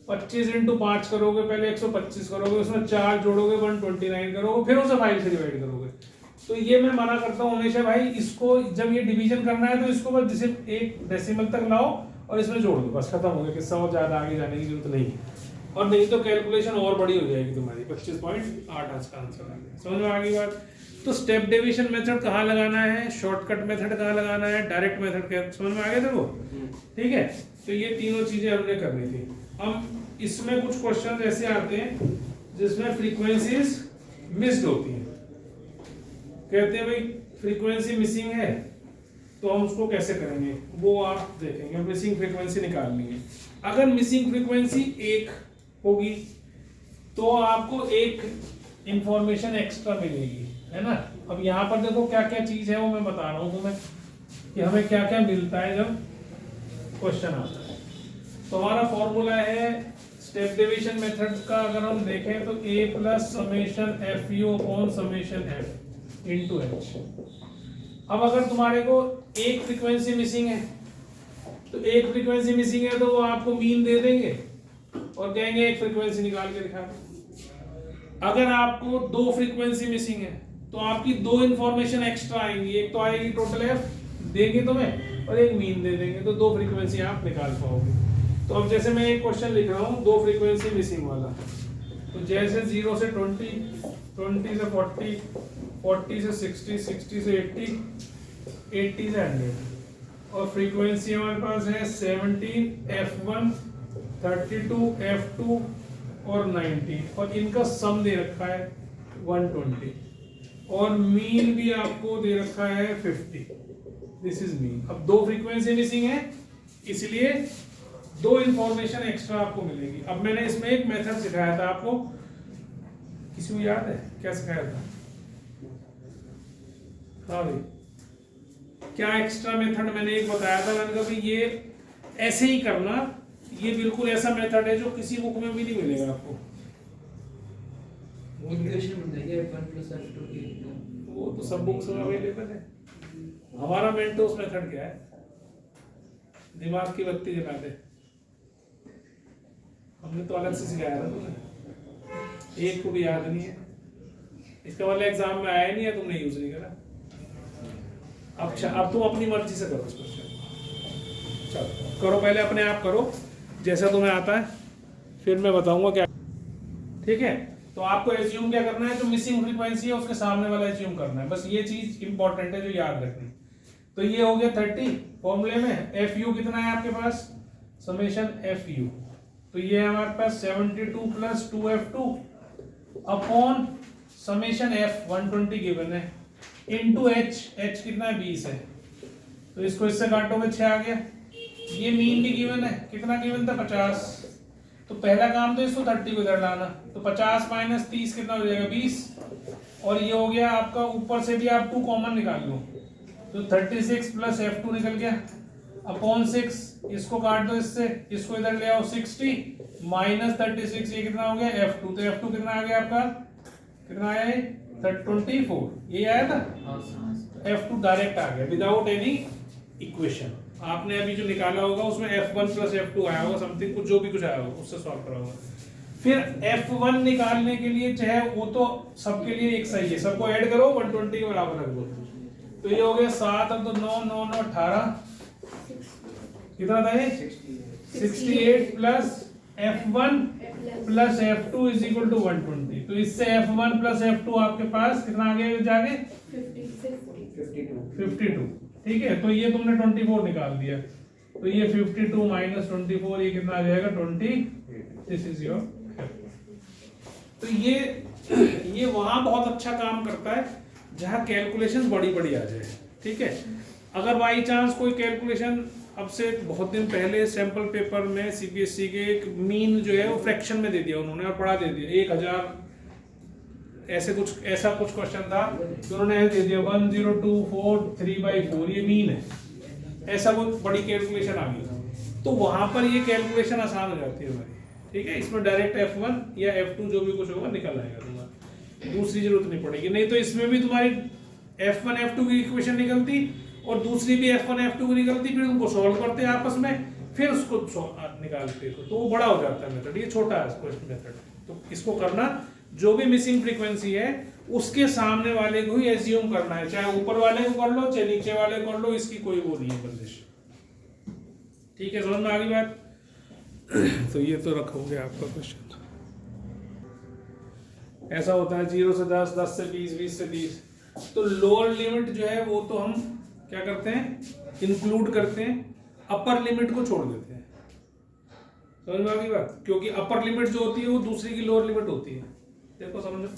A: 25 इंटू 5 करोगे, पहले 125 करोगे, उसमें 4 जोड़ोगे 129 करोगे, फिर उसे 5 से डिवाइड करोगे। तो ये मैं मना करता हूँ हमेशा भाई, इसको जब ये डिवीजन करना है तो इसको बस जैसे एक डेसिमल तक लाओ और इसमें जोड़ दो, बस खत्म हो गया किस्सा, और ज्यादा आगे जाने की जरूरत नहीं है। और नहीं तो कैलकुलेशन और बड़ी हो जाएगी तुम्हारी, 25.8 आज का आंसर आ गया। समझ में आ गई बात। तो स्टेप डेविएशन मेथड कहाँ लगाना है, शॉर्टकट मेथड कहाँ लगाना है, डायरेक्ट मेथड क्या, समझ में आ गया देखो, ठीक है। तो ये तीनों चीजें हमने करनी थी। अब इसमें कुछ क्वेश्चन ऐसे आते हैं जिसमें फ्रीक्वेंसीज मिस्ड होती हैं, कहते हैं भाई फ्रीक्वेंसी मिसिंग है, तो हम उसको कैसे करेंगे वो आप देखेंगे। मिसिंग फ्रीक्वेंसी निकालनी है। अगर मिसिंग फ्रीक्वेंसी 1 होगी तो आपको एक इंफॉर्मेशन एक्स्ट्रा मिलेगी, है ना। अब यहाँ पर देखो क्या क्या चीज है वो मैं बता रहा हूँ तुम्हें कि हमें क्या क्या मिलता है जब क्वेश्चन आता है। तो हमारा फॉर्मूला है स्टेप डेविएशन मेथड का, अगर हम देखें तो a plus summation F you upon summation F into H. अब अगर तुम्हारे को एक फ्रीक्वेंसी मिसिंग है तो एक फ्रीक्वेंसी मिसिंग है तो वो आपको मीन दे देंगे और कहेंगे एक फ्रीक्वेंसी निकाल के दिखा दो। अगर आपको 2 फ्रीक्वेंसी मिसिंग है तो आपकी 2 इंफॉर्मेशन एक्स्ट्रा आएंगी, एक तो आएगी टोटल एफ देंगे तुम्हें और एक मीन दे देंगे, तो 2 फ्रीक्वेंसी आप निकाल पाओगे। तो अब जैसे मैं एक क्वेश्चन लिख रहा हूँ 2 फ्रीक्वेंसी मिसिंग वाला, तो जैसे 0 से 20, 20 से 40, 40 से 60, 60 से 80, 80 से 100, और फ्रीक्वेंसी हमारे पास है 17 F1, 32 F2 और 90, और इनका सम दे रखा है 120, और मीन भी आपको दे रखा है 50। This is mean. अब 2 फ्रीक्वेंसी मिसिंग है इसलिए 2 इंफॉर्मेशन एक्स्ट्रा आपको मिलेगी। अब मैंने इसमें एक मेथड सिखाया था आपको, किसी को याद है क्या सिखाया था? हाँ भाई, क्या एक्स्ट्रा मेथड मैंने एक बताया था, मैंने कहा भाई ये ऐसे ही करना, ये बिल्कुल ऐसा मेथड है जो किसी बुक में भी नहीं मिलेगा आपको।
C: इक्वेशन बन जाएगी f1 + f2 की,
A: वो तो सब बुक्स में अवेलेबल है। हमारा मेंटोस मेथड क्या है, दिमाग की बत्ती जला दे, हमने तो अलग से सिखाया था तुम्हें, एक को भी याद नहीं है, इसका मतलब एग्जाम में आया नहीं है, तुमने यूज नहीं करा। अब तुम अपनी मर्जी से करो इसको, चलो करो, पहले अपने आप करो जैसा तुम्हें आता है, फिर मैं बताऊंगा क्या, ठीक है। तो आपको एज्यूम क्या करना है, जो मिसिंग फ्रीक्वेंसी है उसके सामने वाला एज्यूम करना है, बस ये चीज इंपॉर्टेंट है जो याद रखनी। तो ये हो गया 30 फॉर्मूले में। एफ यू कितना है आपके पास, समेशन एफ यू, तो ये है हमारे पास 72 + 2f2 upon summation F 120 given है इनटू एच, एच कितना है 20 है, तो इसको इससे काटोगे 6 आ गया। ये मीन भी गिवन है, कितना गिवन था 50, तो पहला काम तो इसको 30 को इधर लाना, तो 50 - 30 कितना हो जाएगा 20, और ये हो गया आपका, ऊपर से भी आप 2 कॉमन निकाल लो, तो 36 + f2 निकल गया अपॉन 6, इसको काट दो इससे, इसको इधर ले आओ 60 - 36, ये कितना हो गया f2, तो f2 कितना आ गया आपका, कितना आया है 24, ये आया था, f2 डायरेक्ट आ गया विदाउट एनी इक्वेशन। आपने अभी जो निकाला होगा उसमें f1 + f2 आया होगा, समथिंग कुछ जो भी कुछ आया होगा उससे सॉल्व करा होगा। फिर f1 निकालने के लिए चाहे वो तो सबके लिए एक सही है, सबको ऐड करो 120 के बराबर रख दो, तो ये हो गया 7, अब तो 9 9 9 18, कितना था ये 68 + f1 + f2 = 120, तो इससे f1 + f2 आपके पास कितना आ गया जाके 52, ठीक है। तो ये तुमने 24 निकाल दिया, तो ये 52 - 24 ये कितना आ जाएगा 20, दिस इज योर। तो ये वहां बहुत अच्छा काम करता है जहां कैलकुलेशन बड़ी बड़ी आ जाए, ठीक है। अगर बाई चांस कोई कैलकुलेशन अब से बहुत दिन पहले सैंपल पेपर में सीबीएसई के एक मीन जो है वो फ्रैक्शन में दे दिया उन्होंने और पढ़ा दे दिया 1000 ऐसा कुछ क्वेश्चन था तो उन्होंने दे दिया 10243/4 ये मीन है, ऐसा वो बड़ी कैलकुलेशन आ गई। तो वहां पर ये कैलकुलेशन आसान हो जाती है हमारी, ठीक है। इसमें डायरेक्ट F1 या F2 जो भी कुछ होगा निकल आएगा तुम्हारा, दूसरी जरूरत नहीं पड़ेगी। नहीं तो इसमें भी तुम्हारी F1 F2 की इक्वेशन निकलती और दूसरी भी F1 F2 की निकलती, फिर उनको सॉल्व करते आपस में, फिर उसको निकालते तो वो बड़ा हो जाता है मेथड। ये छोटा है क्वेश्चन मेथड, तो इसको करना जो भी मिसिंग फ्रीक्वेंसी है उसके सामने वाले को ही एज्यूम करना है, चाहे ऊपर वाले को कर लो चाहे नीचे वाले को कर लो, इसकी कोई वो नहीं है बंदिश, ठीक है। समझ में आ गई बात? तो ये तो रखोगे आपका क्वेश्चन। ऐसा होता है 0 से 10, 10 से 20, 20 से 30। तो लोअर लिमिट जो है वो तो हम क्या करते हैं, इंक्लूड करते हैं, अपर लिमिट को छोड़ देते हैं। समझ में आ गई बात? क्योंकि अपर लिमिट जो होती है वो दूसरी की लोअर लिमिट होती है। देखो समझो,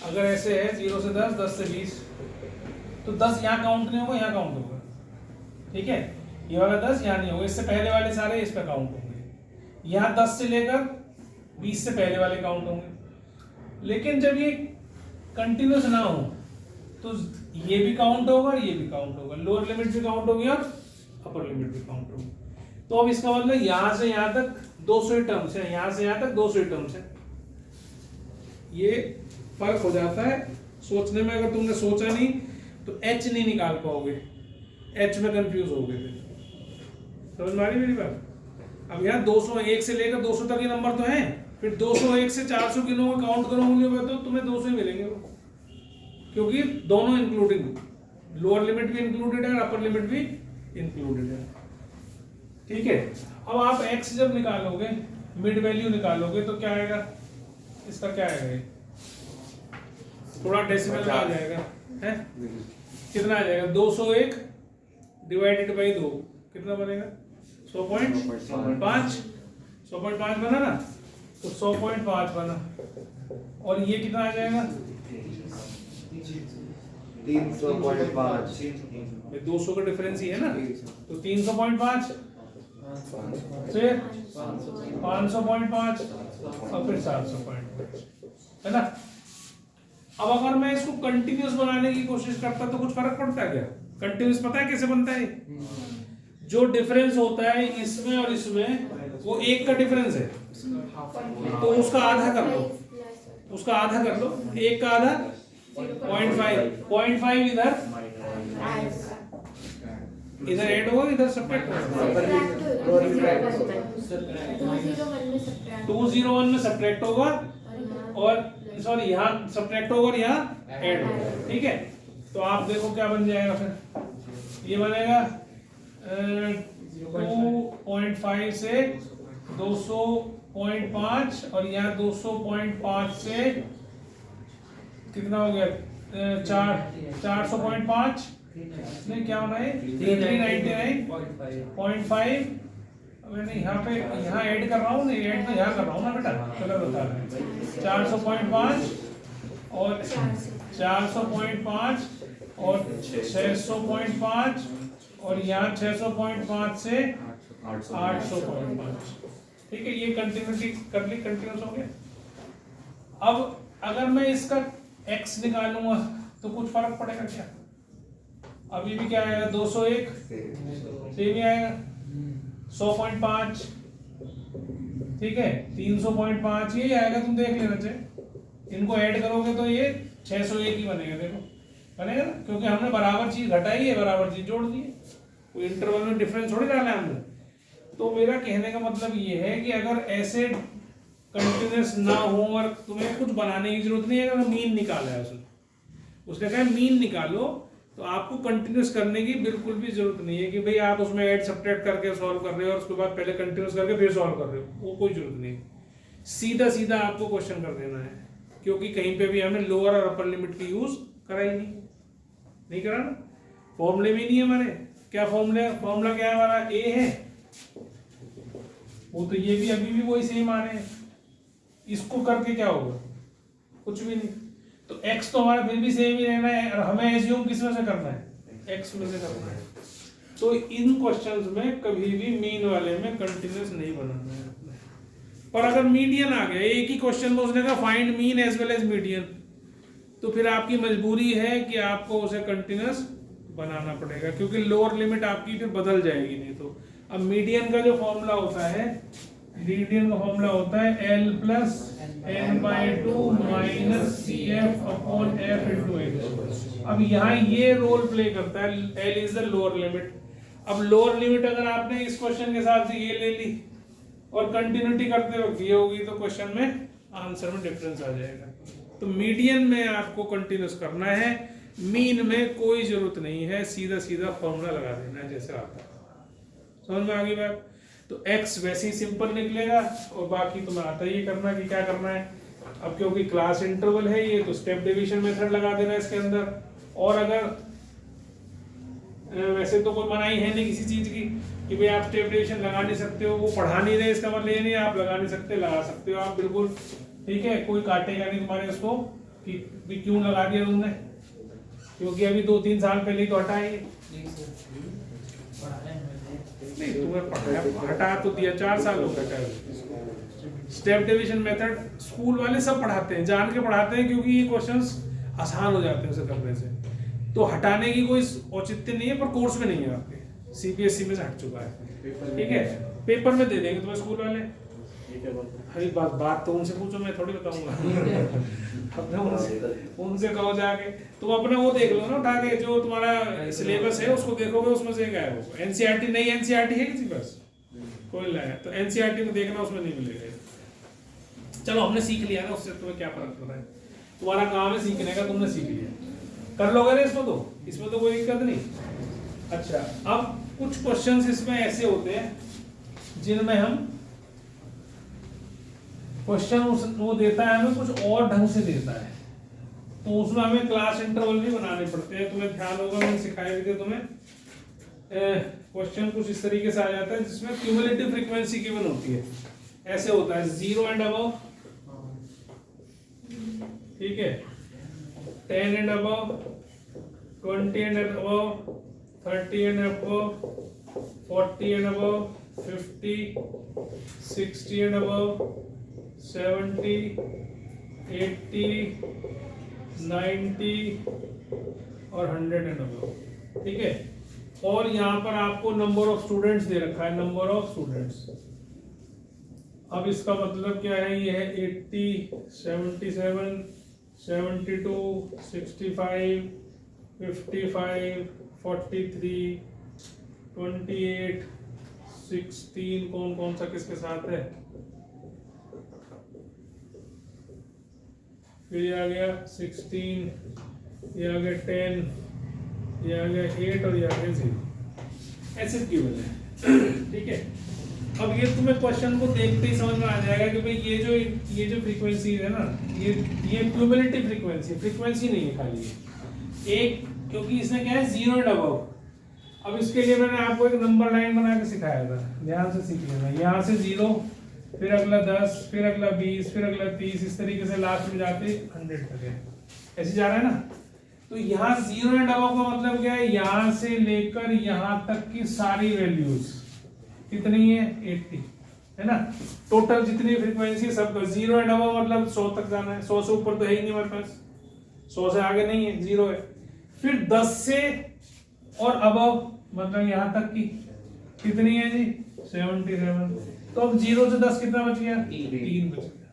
A: अगर ऐसे है 0 से 10, 10 से 20, तो 10 यहाँ काउंट नहीं होगा, यहाँ काउंट होगा, ठीक है। ये वाला 10 यहाँ नहीं होगा, इससे पहले वाले सारे इस पे काउंट होंगे। यहाँ 10 से लेकर 20 से पहले वाले काउंट होंगे। लेकिन जब ये कंटिन्यूस ना हो तो ये भी काउंट होगा और ये भी काउंट होगा, लोअर लिमिट भी काउंट होगी और अपर लिमिट भी काउंट होगी। तो अब इसका मतलब यहाँ से यहाँ तक 200 टर्म्स है, यहाँ से यहाँ तक 200 टर्म्स है। ये फर्क हो जाता है सोचने में। अगर तुमने सोचा नहीं तो H नहीं निकाल पाओगे, H में कंफ्यूज हो गए थे। समझ में आ रही मेरी बात? अब यहाँ 201 से लेकर 200 तक के नंबर तो हैं, फिर 201 से 400 गिनोगे, काउंट करोगे तो तुम्हें 200 ही मिलेंगे वो, क्योंकि दोनों इंक्लूडिंग, लोअर लिमिट भी इंक्लूडेड है और अपर लिमिट भी इंक्लूडेड है, ठीक है। अब आप x जब निकालोगे, मिड वैल्यू निकालोगे तो क्या आएगा, इसका क्या आएगा, थोड़ा डेसिमल में आ जाएगा, है कितना आ जाएगा, 201 डिवाइडेड बाई 2 कितना बनेगा, 100.5 100.5 बना ना, तो 100.5 बना। और ये कितना आ जाएगा,
B: 300.5
A: 200 का डिफरेंस ही है ना, तो 300.5 फिर 500.5 और फिर 700.5, है ना। अब अगर मैं इसको कंटिन्यूस बनाने की कोशिश करता तो कुछ फर्क पड़ता है क्या? कंटिन्यूस पता है कैसे बनता है? जो डिफरेंस होता है इसमें और इसमें वो एक का डिफरेंस है, तो उसका आधा कर लो, उसका आधा कर लो, एक का आधा 0.5 इधर ऐड होगा, इधर सब्ट्रैक्ट होगा, 201 में सब्ट्रैक्ट होगा और सॉरी यहाँ सब्ट्रैक्ट होगा और यहाँ ऐड होगा, ठीक है। तो आप देखो क्या बन जाएगा, फिर ये बनेगा 2.5 से 200.5 और यहाँ 200.5 से कितना हो गया, 400.5 नहीं क्या होना है, 399.5। मैंने यहाँ पे यहाँ ऐड कर रहा हूँ, नहीं ऐड तो यहाँ कर रहा हूँ ना बेटा, गलत बता रहा है। 400.5 और 400.5 और 600.5 और यहाँ 600.5 से 800.5, ठीक है। ये कंटिन्यूटी कर ली, कंटिन्यूस हो गया। अब अगर मैं इसका x निकालूंगा तो कुछ फर्क पड़ेगा क्या? अभी भी क्या आएगा, 201 सेम ही आएगा, 100.5 ठीक है, 300.5 ये आएगा, तुम देख लेना चाहिए। इनको ऐड करोगे तो ये 601 ही बनेगा, देखो बनेगा ना, क्योंकि हमने बराबर चीज घटाई है, बराबर चीज जोड़ दी है, कोई इंटरवल में डिफरेंस थोड़ी डाला है हमने। तो मेरा कहने का मतलब ये है कि अगर ऐसे कंटिन्यूस ना हो और तुम्हें कुछ बनाने की जरूरत नहीं है, अगर मीन निकाला है उसने कहा मीन निकालो, तो आपको कंटिन्यूस करने की बिल्कुल भी जरूरत नहीं है कि भाई आप उसमें ऐड सब्ट्रैक्ट करके सॉल्व कर रहे हो और उसके बाद पहले कंटिन्यूस करके फिर सॉल्व कर रहे हो, वो कोई जरूरत नहीं। सीधा सीधा आपको क्वेश्चन कर देना है, क्योंकि कहीं पे भी हमने लोअर और अपर लिमिट की यूज करा ही नहीं करा ना, फॉर्मूले भी नहीं है हमारे। क्या फॉर्मूला क्या है हमारा, ए है, वो तो ये भी अभी भी वही सेम आ रहे हैं। इसको करके क्या होगा, कुछ भी नहीं। तो x तो हमारा फिर भी सेम ही रहना है और हमें एज्यूम किस में से करना है, x में से करना है। तो तो इन क्वेश्चंस में कभी भी मीन वाले में कंटिन्यूस नहीं बनाना है आपने। पर अगर मीडियन आ गया, एक ही क्वेश्चन में उसने कहा find mean as well as median, तो फिर आपकी मजबूरी है कि आपको उसे कंटिन्यूस बनाना पड़ेगा, क्योंकि लोअर लिमिट आपकी फिर बदल जाएगी नहीं तो। अब मीडियन का जो फॉर्मूला होता है, मीडियन का फॉर्मूला होता है L plus n/2 minus CF upon F into H। अब यहाँ ये रोल प्ले करता है, L is the lower limit. अब लोअर लिमिट अगर आपने इस क्वेश्चन के साथ से ये ले ली और कंटिन्यूटी करते वक्त ये होगी, तो क्वेश्चन में आंसर में डिफरेंस आ जाएगा। तो मीडियन में आपको कंटिन्यूस करना है, मीन में कोई जरूरत नहीं है, सीधा सीधा फॉर्मूला लगा देना है जैसे आता है। समझ में आ गई बात? तो x वैसे ही सिंपल निकलेगा और बाकी तुम्हें आता ही करना कि क्या करना है। अब क्योंकि क्लास इंटरवल है ये, तो स्टेप डिवीजन मेथड लगा देना है इसके अंदर। और अगर वैसे तो कोई मनाही है नहीं किसी चीज की कि भाई आप स्टेप डिवीजन लगा नहीं सकते हो, वो पढ़ा नहीं रहे इसका मतलब ये नहीं आप लगा नहीं सकते, लगा सकते हो आप बिल्कुल, ठीक है। कोई काटेगा नहीं तुम्हारे उसको कि भी क्यों लगा दिया तुमने, क्योंकि अभी 2-3 साल पहले ही तो हटा है। नहीं तुम्हें पढ़ाया, हटा तो दिया, 4 साल हो गए। स्टेप डिवीजन मेथड स्कूल वाले सब पढ़ाते हैं, जान के पढ़ाते हैं, क्योंकि ये क्वेश्चंस आसान हो जाते हैं उसे करने से। तो हटाने की कोई औचित्य नहीं है, पर कोर्स में नहीं है आपके, CBSE में से हट चुका है, ठीक है। पेपर में दे देंगे तुम्हें स्कूल वाले। अरे बात तो उनसे पूछो, मैं थोड़ी बताऊंगा। अपने उनसे कहो जाके, तुम अपना वो देख लो ना उठा के, जो तुम्हारा सिलेबस है उसको देखोगे, उसमें से क्या है वो NCERT, नई NCERT है किसी पास? कोई लाया तो NCERT में देखना, उसमें नहीं मिलेगा। चलो हमने सीख लिया ना, उससे तुम्हें क्या फर्क पड़ रहा है, तुम्हारा काम है सीखने का, तुमने सीख लिया, कर लोगे ना इसमें तो कोई दिक्कत नहीं। अच्छा, अब कुछ क्वेश्चंस इसमें ऐसे होते हैं जिनमें हम क्वेश्चन वो देता है हमें कुछ और ढंग से देता है, तो उसमें हमें क्लास इंटरवल भी बनाने पड़ते हैं। तुम्हें ध्यान होगा, मैंने सिखाए भी थे तुम्हें। क्वेश्चन कुछ इस तरीके से आ जाता है जिसमें क्यूमुलेटिव फ्रीक्वेंसी गिवन होती है, ऐसे होता है 0 एंड अबव, ठीक है, 10 and above, 20 and above, 30 and above, 40 and above, 50, 60 and above, 70, 80, 90 और 100 एंड अबव, ठीक है। और यहाँ पर आपको नंबर ऑफ स्टूडेंट्स दे रखा है, नंबर ऑफ स्टूडेंट्स। अब इसका मतलब क्या है, ये है 80, 77, 72, 65, 55, 43, 28, 16, कौन कौन सा किसके साथ है, फिर ये आ गया 16, ये आ गया 10, ये आ गया 8 और ये आ गया 0, ऐसे गिवन है, ठीक है। अब ये तुम्हें क्वेश्चन को देखते ही समझ में आ जाएगा कि भाई ये जो फ्रीक्वेंसी है ना, ये क्यूमुलेटिव फ्रीक्वेंसी नहीं है खाली ये एक, क्योंकि इसने क्या है 0 एंड अबव। अब इसके लिए मैंने आपको एक नंबर लाइन बना के सिखाया था, ध्यान से सीख लेना। यहाँ से 0, फिर अगला 10, फिर अगला 20, फिर अगला 30, इस तरीके से लास्ट में जाते 100 तक है, ऐसे जा रहा है ना। तो यहाँ 0 एंड अबव का मतलब क्या है, यहाँ से लेकर यहाँ तक की सारी वैल्यूज कितनी है, 80 है ना। टोटल जितनी फ्रीक्वेंसी सब 0 एंड अबव मतलब 100 तक जाना है, 100 से ऊपर तो है ही नहीं हमारे पास, 100 से आगे नहीं है, 0 है। फिर 10 से और अबव मतलब यहाँ तक की कितनी है जी, 77। तो अब 0 से 10 कितना बच गया, 3 बच गया।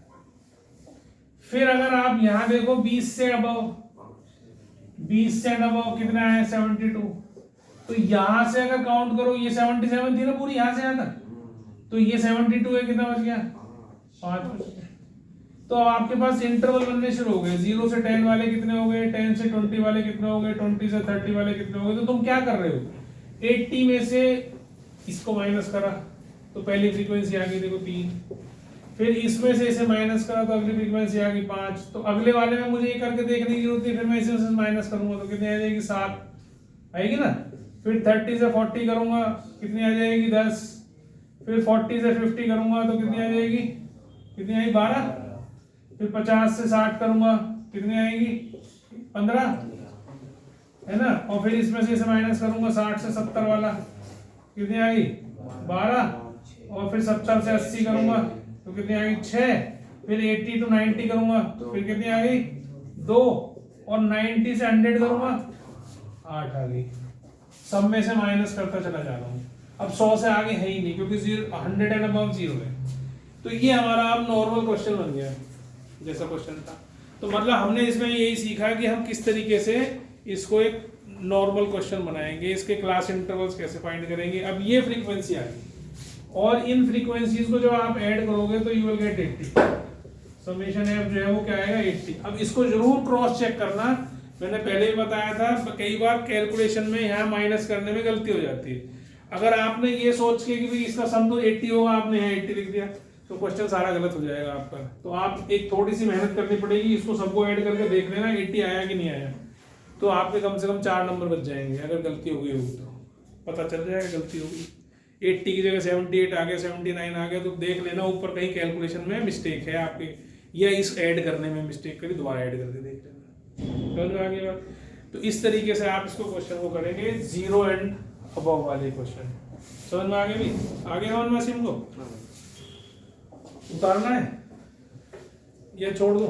A: फिर अगर आप यहाँ देखो 20 से अबव, 20 से अबव कितना है, 72। तो यहां से अगर काउंट करो, ये 77 थी ना पूरी, यहां से यहां तक, तो ये 72 है, कितना बच गया, 5 बच गया। तो अब आपके पास इंटरवल बनने शुरू हो गए, 0 से 10 वाले कितने हो गए, 10 से 20 वाले कितने हो गए, 20 से 30 वाले कितने हो गए। तो तुम क्या कर रहे हो, 80 में से इसको माइनस करा तो पहली फ्रीक्वेंसी आ गई देखो 3, फिर इसमें से इसे माइनस करा तो अगली फ्रीक्वेंसी आ गई 5। तो अगले वाले में मुझे ये करके देखने की जरूरत है, फिर मैं इसे माइनस करूंगा तो कितनी आ जाएगी, 7 आएगी ना। फिर 30 से 40 करूंगा, कितनी आ जाएगी, 10। फिर 40 से 50 करूंगा तो कितनी आ जाएगी, कितनी आएगी, 12। फिर 50 से 60 करूंगा, कितनी आएगी, 15 है ना। और फिर इसमें से इसे माइनस करूंगा 60 से 70 वाला, कितनी आ गई 12, और फिर 70 से 80 करूंगा तो कितनी आ गई 6, फिर 80 to 90 करूंगा फिर कितनी आ गई 2, और 90 से 100 करूंगा 8 आ गई। सब में से माइनस करता चला जा रहा हूँ। अब 100 से आगे है ही नहीं क्योंकि 100 एंड अबव 0 है। तो ये हमारा अब नॉर्मल क्वेश्चन बन गया जैसा क्वेश्चन था। तो मतलब हमने इसमें यही सीखा कि हम किस तरीके से इसको एक नॉर्मल क्वेश्चन बनाएंगे, इसके क्लास इंटरवल्स कैसे फाइंड करेंगे। अब ये फ्रीक्वेंसी आ गई और इन फ्रीक्वेंसीज को जब आप ऐड करोगे तो you will get 80। Summation F जो है वो क्या आएगा 80। अब इसको जरूर क्रॉस चेक करना, मैंने पहले ही बताया था कई बार कैलकुलेशन में यहाँ माइनस करने में गलती हो जाती है। अगर आपने ये सोच के कि भाई इसका सम तो 80 होगा, आपने यहाँ 80 लिख दिया तो क्वेश्चन सारा गलत हो जाएगा आपका। तो आप एक थोड़ी सी मेहनत करनी पड़ेगी, इसको सबको ऐड करके देख लेना 80 आया कि नहीं आया, तो आपके कम से कम 4 नंबर बच जाएंगे। अगर गलती हो गई होगी तो पता चल जाएगा गलती होगी। 80 की जगह 78 आ गया, 79 आ गया, तो देख लेना ऊपर कहीं कैलकुलेशन में मिस्टेक है आपके, या इस ऐड करने में मिस्टेक करी, दोबारा ऐड करके देख लेना। समझ में आ गई बात? तो इस तरीके से आप इसको क्वेश्चन को करेंगे 0 एंड अबव वाले क्वेश्चन। समझ में आ गए भी? आगे समझ में सिम को उतारना है या छोड़ दूं?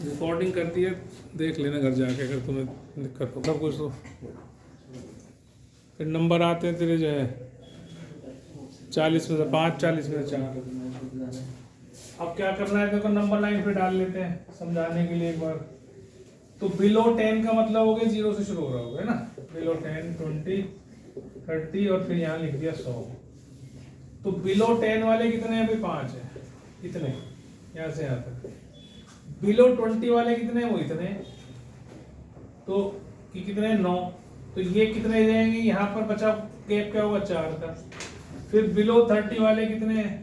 A: रिकॉर्डिंग करती है, देख लेना घर जाके अगर तुम्हें दिक्कत हो सब कुछ। तो फिर नंबर आते हैं तेरे जो है 40 में से 5, 40 में से 4। अब क्या करना है, देखो नंबर लाइन पे डाल लेते हैं समझाने के लिए एक बार। तो बिलो 10 का मतलब हो गया 0 से शुरू हो रहा होगा, है ना। बिलो 10, 20, 30 और फिर यहाँ लिख दिया 100। तो बिलो 10 वाले कितने हैं? 5 है, इतने यहाँ से यहाँ तक। बिलो 20 वाले कितने हैं? वो इतने। तो ये कितने हैं? 9। तो ये कितने जाएंगे? यहाँ पर बचा गैप क्या होगा? 4 का। फिर बिलो 30 वाले कितने हैं?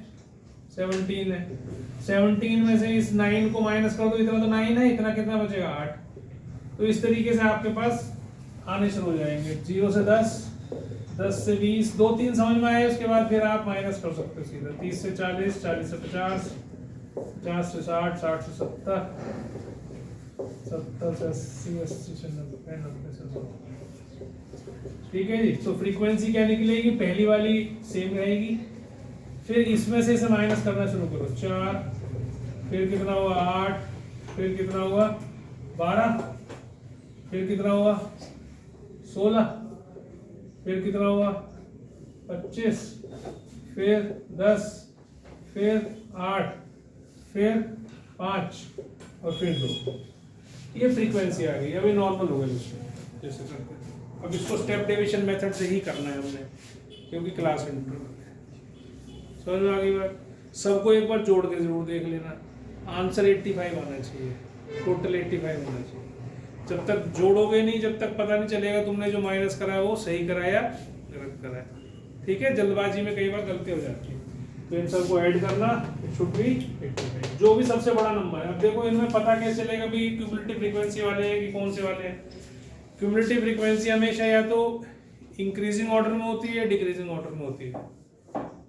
A: 17 है। 17 में से इस 9 को माइनस कर दो, इतना तो 9 है, इतना कितना बचेगा? 8। तो इस तरीके से आपके पास आने शुरू हो जाएंगे 0 से 10, 10 से 20, 2-3 समझ में आए, उसके बाद फिर आप माइनस कर सकते हो सीधा। 30 से 40, 40 से 50, 50 से 60, 60 से 70, 70 से 80, 80 से 90, 90 से 100। ठीक है जी। तो फ्रीक्वेंसी क्या निकलेगी? पहली वाली सेम रहेगी। फिर इसमें से इसे माइनस करना शुरू करो। 4, फिर कितना हुआ? 8, फिर कितना हुआ? 12, फिर कितना हुआ? 16, फिर कितना हुआ? 25, फिर 10, फिर 8, फिर 5 और फिर 2। ये फ्रीक्वेंसी आ गई। अभी नॉर्मल हो गई जैसे करते हैं। अब इसको स्टेप डेविएशन मेथड से ही करना है हमने, क्योंकि क्लास इंटरवल है। समझ में आ गई बात? सबको एक बार जोड़ के जरूर देख लेना। आंसर 85 आना चाहिए, टोटल 85 होना चाहिए। जब तक जोड़ोगे नहीं, जब तक पता नहीं चलेगा तुमने जो माइनस करा है वो सही कराया गलत कराया। ठीक है, जल्दबाजी में कई बार गलती हो जाती है। तो इन सबको ऐड करना, शुड बी 85, जो भी सबसे बड़ा नंबर है। अब देखो इनमें पता कैसे चलेगा भी क्यूमुलेटिव फ्रीक्वेंसी वाले हैं कि कौन से वाले हैं। क्यूमुलेटिव फ्रीक्वेंसी हमेशा या तो इंक्रीजिंग ऑर्डर में होती है या डिक्रीजिंग ऑर्डर में होती है।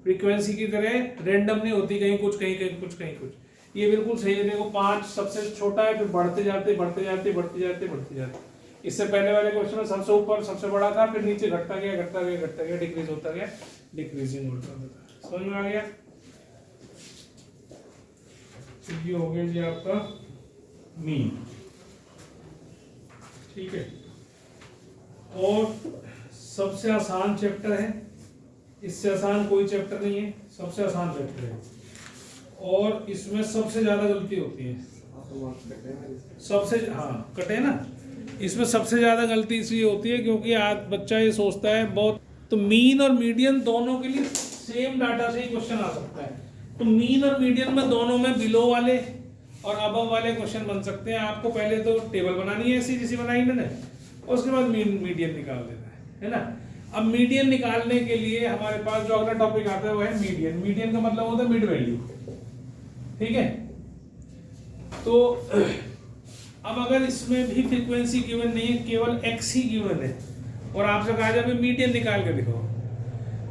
A: फ्रीक्वेंसी की तरह रैंडम नहीं होती, कहीं कुछ कहीं कुछ कहीं कुछ। ये बिल्कुल सही है। देखो 5 सबसे छोटा है, फिर बढ़ते जाते बढ़ते जाते बढ़ते जाते बढ़ते जाते। इससे पहले वाले क्वेश्चन में सबसे ऊपर सबसे बड़ा था, फिर नीचे घटता गया घटता गया घटता गया, डिक्रीज होता गया, डिक्रीजिंग ऑर्डर में था। समझ में आ गया? ये हो गया जी आपका मीन। ठीक है, और सबसे आसान चैप्टर है, इससे आसान कोई चैप्टर नहीं है, सबसे आसान चैप्टर है। और इसमें सबसे ज्यादा गलती होती है, सबसे कटे ना। इसमें सबसे ज्यादा गलती इसलिए होती है क्योंकि आज बच्चा ये सोचता है बहुत। तो मीन और मीडियन दोनों के लिए सेम डाटा से ही क्वेश्चन आ सकता है। तो मीन और मीडियन में दोनों में बिलो वाले और अबव वाले क्वेश्चन बन सकते हैं। आपको पहले तो टेबल बनानी है ऐसी जैसी बनाई मैंने, उसके बाद मीडियन निकाल देना है ना। अब मीडियन निकालने के लिए हमारे पास जो अगला टॉपिक आता है वो है मीडियन। मीडियन का मतलब होता है मिड वैल्यू। ठीक है, तो अब अगर इसमें भी फ्रीक्वेंसी गिवन नहीं है, केवल एक्स ही गिवन है, और आपसे कहा जाए मीडियन निकाल के दिखाओ,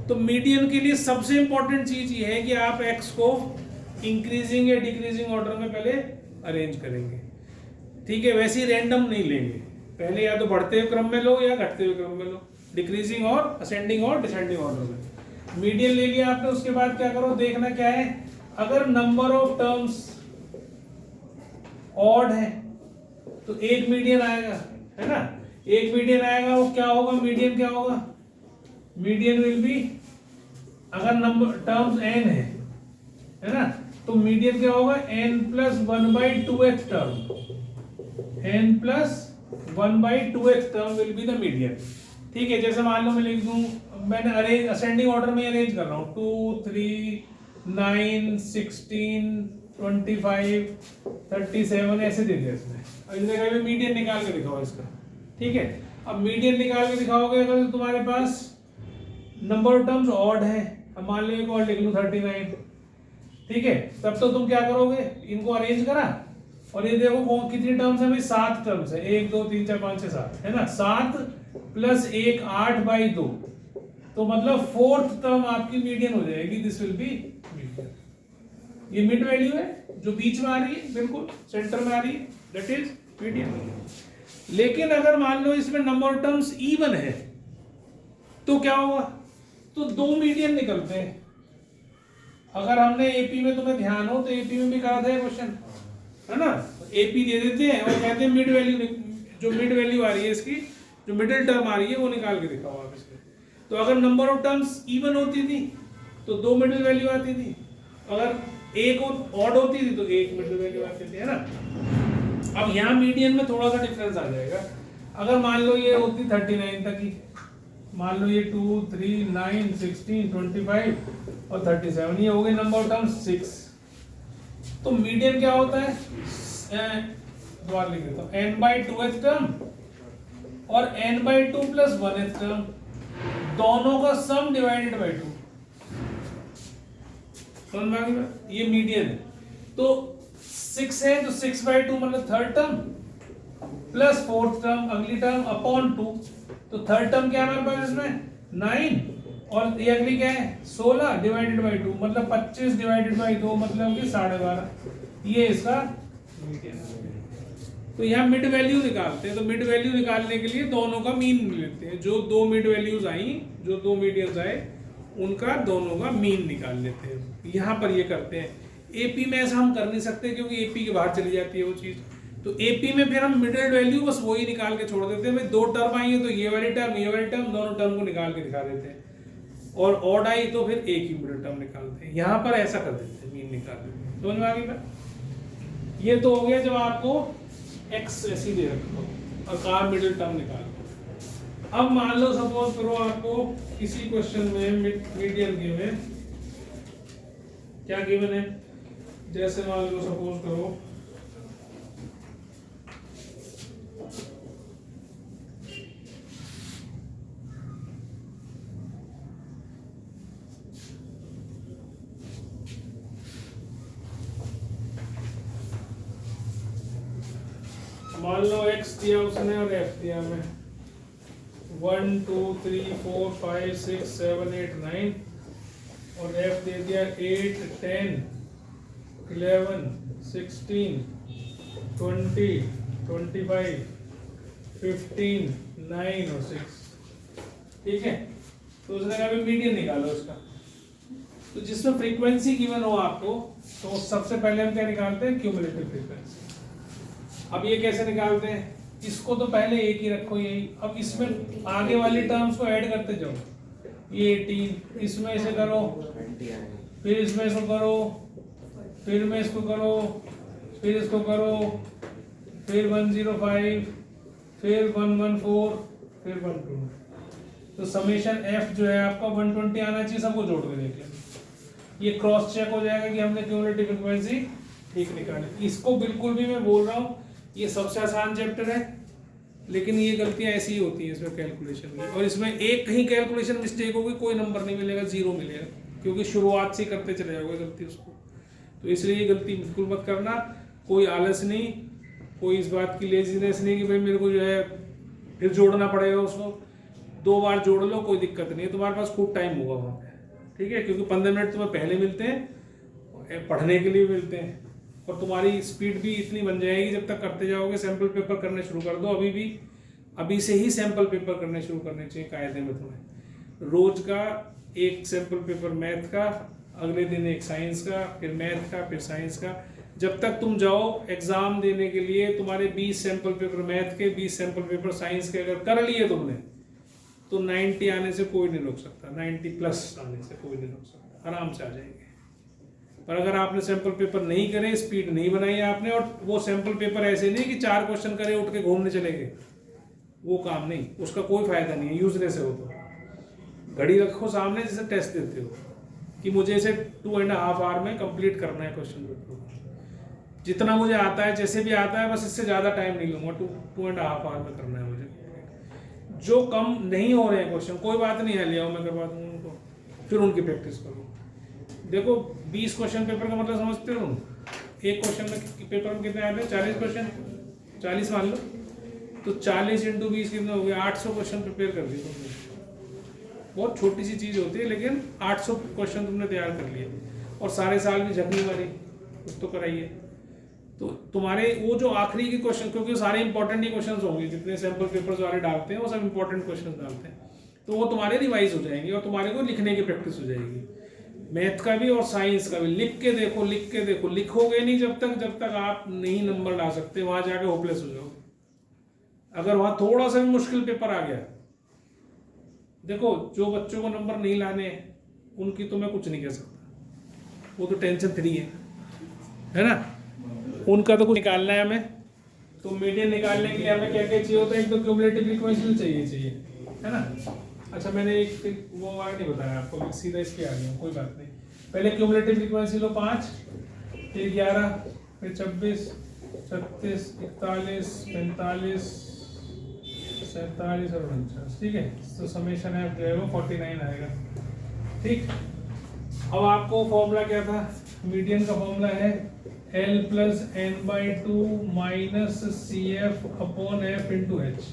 A: तो मीडियन के लिए सबसे इंपॉर्टेंट चीज ये है कि आप एक्स को इंक्रीजिंग या डिक्रीजिंग ऑर्डर में पहले अरेंज करेंगे। ठीक है, वैसे ही रैंडम नहीं लेंगे। पहले या तो बढ़ते हुए क्रम में लो या घटते हुए क्रम में लो, डिक्रीजिंग और असेंडिंग और डिसेंडिंग ऑर्डर में। मीडियन ले लिया आपने, उसके बाद क्या करो, देखना क्या है, अगर नंबर ऑफ टर्म्स ऑड है तो एक मीडियन आएगा, है ना, एक मीडियन आएगा, वो क्या होगा, मीडियन क्या होगा, मीडियन विल बी, अगर नंबर टर्म्स n है ना, तो मीडियन क्या होगा, n plus 1/2th term, n plus 1/2th term will be the median. ठीक है, जैसे मान लो मैं लिख दूं, मैंने अरेंज असेंडिंग ऑर्डर में अरेंज कर रहा हूँ, 2 3 9 16 25 37 ऐसे दे दिया इसमें। अब इस जगह पे मीडियन निकाल के दिखाओ इसका। ठीक है, अब मीडियन निकाल के दिखाओगे अगर तुम्हारे पास नंबर ऑफ टर्म्स ऑड है, अब मान लो एक और लिख लूं 39, ठीक है, तब तो तुम क्या करोगे, इनको अरेंज करा और ये देखो कौन कितनी टर्म्स है भाई, 7 टर्म्स है, 1 2 3 4 5 6 7 है ना, 7 प्लस 1 8/2, तो मतलब फोर्थ टर्म आपकी मीडियन हो जाएगी, दिस विल बी मीडियन। ये मिड वैल्यू है जो बीच में आ रही है, बिल्कुल सेंटर में आ रही है, दैट इज मीडियन। लेकिन अगर मान लो इसमें नंबर ऑफ टर्म्स इवन है तो क्या होगा, तो 2 मीडियन निकलते हैं। अगर हमने एपी में, तुम्हें ध्यान हो तो एपी में भी कहा था क्वेश्चन, है ना, एपी दे देते हैं और कहते हैं मिड वैल्यू, जो मिड वैल्यू आ रही है इसकी, जो मिडिल टर्म आ रही है वो निकाल के दिखाओ आप इसमें। तो अगर नंबर ऑफ टर्म्स इवन होती थी तो 2 मिडिल वैल्यू आती थी, अगर एक ऑड होती थी तो 1 मिडिल वैल्यू आती थी, है ना। अब यहाँ मीडियन में थोड़ा सा डिफरेंस आ जाएगा। अगर मान लो ये होती 39 तक ही, मान लो ये 2 3 9 16 25 और 37, ये हो गए नंबर ऑफ टर्म्स 6, तो मीडियन क्या होता है, दोबारा लिख देता हूँ, n/2th टर्म और n/2 प्लस 1th टर्म, दोनों का सम डिवाइडेड बाय 2, समझ में आ गया, ये मीडियन है। तो 6 है तो 6/2 मतलब third term plus fourth term अगली टर्म अपॉन 2, तो थर्ड टर्म क्या है हमारे पास इसमें 9 और ये अगली क्या है 16 डिवाइडेड बाय 2 मतलब 25 डिवाइडेड बाय 2 मतलब कि 12.5, ये इसका मीडियन है। तो यहाँ मिड वैल्यू निकालते हैं, तो मिड वैल्यू निकालने के लिए दोनों का मीन लेते हैं, जो 2 मिड वैल्यूज आई, जो 2 मीडियंस आए उनका दोनों का मीन निकाल लेते हैं। यहाँ पर ये करते हैं। एपी में ऐसा हम कर नहीं सकते क्योंकि एपी के बाहर चली जाती है वो चीज़, तो एपी में फिर हम मिडिल वैल्यू बस वही निकाल के छोड़ देते हैं। भाई 2 टर्म आई है तो ये वाली टर्म दोनों टर्म को निकाल के दिखा देते हैं, और ऑड आई तो फिर एक ही मिडिल टर्म निकालते हैं। यहाँ पर ऐसा कर देते हैं, मीन निकाल देते हैं। समझ में आ गई? ये तो हो गया जब आपको एक्स ऐसी दे रखो और कार मिडिल टर्म निकाल। अब मान लो सपोज करो आपको किसी क्वेश्चन में मीडियन गिवन, क्या गिवन है, जैसे मान लो सपोज करो x दिया उसने और f दिया हमें 1 2 3 4 5 6 7 8 9 और f दे दिया 8 10 11 16 20 25 15 9 और 6, ठीक है। तो उसने कहा मीडियन निकालो उसका। तो जिसमें फ्रीक्वेंसी गिवन हो आपको, तो सबसे पहले हम क्या निकालते हैं, क्यूमुलेटिव फ्रीक्वेंसी। अब ये कैसे निकालते हैं, इसको तो पहले एक ही रखो यही, अब इसमें आगे वाली टर्म्स को ऐड करते जाओ, ये 18 इसमें इसे करो, फिर इसमें इसको करो, फिर में इसको करो, फिर इसको करो, फिर 105, फिर 114, फिर 120, तो समेशन f जो है आपका 120 आना चाहिए। सबको जोड़ के देख लेना, ये क्रॉस चेक हो जाएगा कि हमने क्यूमुलेटिव फ्रीक्वेंसी ठीक निकाली। इसको बिल्कुल भी मैं बोल रहा हूँ ये सबसे आसान चैप्टर है, लेकिन ये गलतियां ऐसी ही होती हैं इसमें कैलकुलेशन में, और इसमें एक कहीं कैलकुलेशन मिस्टेक होगी कोई नंबर नहीं मिलेगा, 0 मिलेगा, क्योंकि शुरुआत से करते चले जाओगे गलती उसको। तो इसलिए ये गलती बिल्कुल मत करना, कोई आलस नहीं, कोई इस बात की लेजीनेस नहीं कि भाई मेरे को जो है फिर जोड़ना पड़ेगा उसको। 2 बार जोड़ लो, कोई दिक्कत नहीं है, तुम्हारे पास खूब टाइम होगा वहाँ पे, ठीक है, क्योंकि 15 मिनट तुम्हें पहले मिलते हैं, पढ़ने के लिए मिलते हैं, और तुम्हारी स्पीड भी इतनी बन जाएगी जब तक करते जाओगे। सैंपल पेपर करने शुरू कर दो अभी भी, अभी से ही सैंपल पेपर करने शुरू करने चाहिए कायदे में तुम्हें। रोज का एक सैंपल पेपर मैथ का, अगले दिन एक साइंस का, फिर मैथ का, फिर साइंस का। जब तक तुम जाओ एग्जाम देने के लिए, तुम्हारे 20 सैंपल पेपर मैथ के, 20 सैंपल पेपर साइंस के अगर कर लिए तुमने, तो 90 आने से कोई नहीं रोक सकता, 90 प्लस आने से कोई नहीं रोक सकता, आराम से आ जाएंगे। पर अगर आपने सैंपल पेपर नहीं करे, स्पीड नहीं बनाई आपने, और वो सैंपल पेपर ऐसे नहीं कि 4 क्वेश्चन करे उठ के घूमने चले गए, वो काम नहीं, उसका कोई फायदा नहीं है, यूजलेस है वो। तो घड़ी रखो सामने जैसे टेस्ट देते हो कि मुझे इसे 2.5 आवर में कंप्लीट करना है क्वेश्चन पेपर। जितना मुझे आता है, जैसे भी आता है, बस इससे ज़्यादा टाइम नहीं लूँगा, 2.5 आवर में करना है मुझे। जो कम नहीं हो रहे हैं क्वेश्चन, कोई बात नहीं है, ले आओ मैं करवा दूँगा उनको, फिर उनकी प्रैक्टिस करो। देखो 20 क्वेश्चन पेपर का मतलब समझते हो? एक क्वेश्चन में पेपर में कितने आते हैं? 40 क्वेश्चन, 40 मान लो, तो 40 × 20 कितना हो गया? 800 क्वेश्चन प्रिपेयर कर दिए तुमने। बहुत छोटी सी चीज़ होती है, लेकिन 800 क्वेश्चन तुमने तैयार कर लिए, और सारे साल भी झकनी मारी, कुछ तो कराइए। तो तुम्हारे वो जो आखिरी के क्वेश्चन, क्योंकि सारे इंपॉर्टेंट ही क्वेश्चन होंगे, जितने सैंपल पेपर्स वाले डालते हैं वो सब इंपॉर्टेंट क्वेश्चन डालते हैं, तो वो तुम्हारे रिवाइज हो जाएंगे और तुम्हारे को लिखने की प्रैक्टिस हो जाएगी। मैथ का भी और साइंस का भी लिख के देखो, लिख के देखो। लिखोगे नहीं जब तक आप नहीं नंबर ला सकते, वहां जाके होपलेस हो जाओगे। अगर वहां थोड़ा सा भी मुश्किल पेपर आ गया, देखो जो बच्चों को नंबर नहीं लाने उनकी तो मैं कुछ नहीं कह सकता, वो तो टेंशन फ्री है ना, उनका तो कुछ निकालना है हमें। तो मीडियन निकालने के लिए हमें क्या क्या चाहिए होता है? एक तो क्यूमुलेटिव फ्रीक्वेंसी चाहिए, है ना। अच्छा, मैंने एक वो वाला नहीं बताया आपको, सीधा इसके आ गया, कोई बात नहीं। पहले क्यूमुलेटिव फ्रीक्वेंसी लो 5, फिर 11, फिर 26, 36, 41, 45, 47 और 49, ठीक है। तो समेशन है जो है वो 49 आएगा, ठीक। अब आपको फॉर्मूला क्या था? मीडियन का फॉर्मूला है L + n/2 - CF/f × h।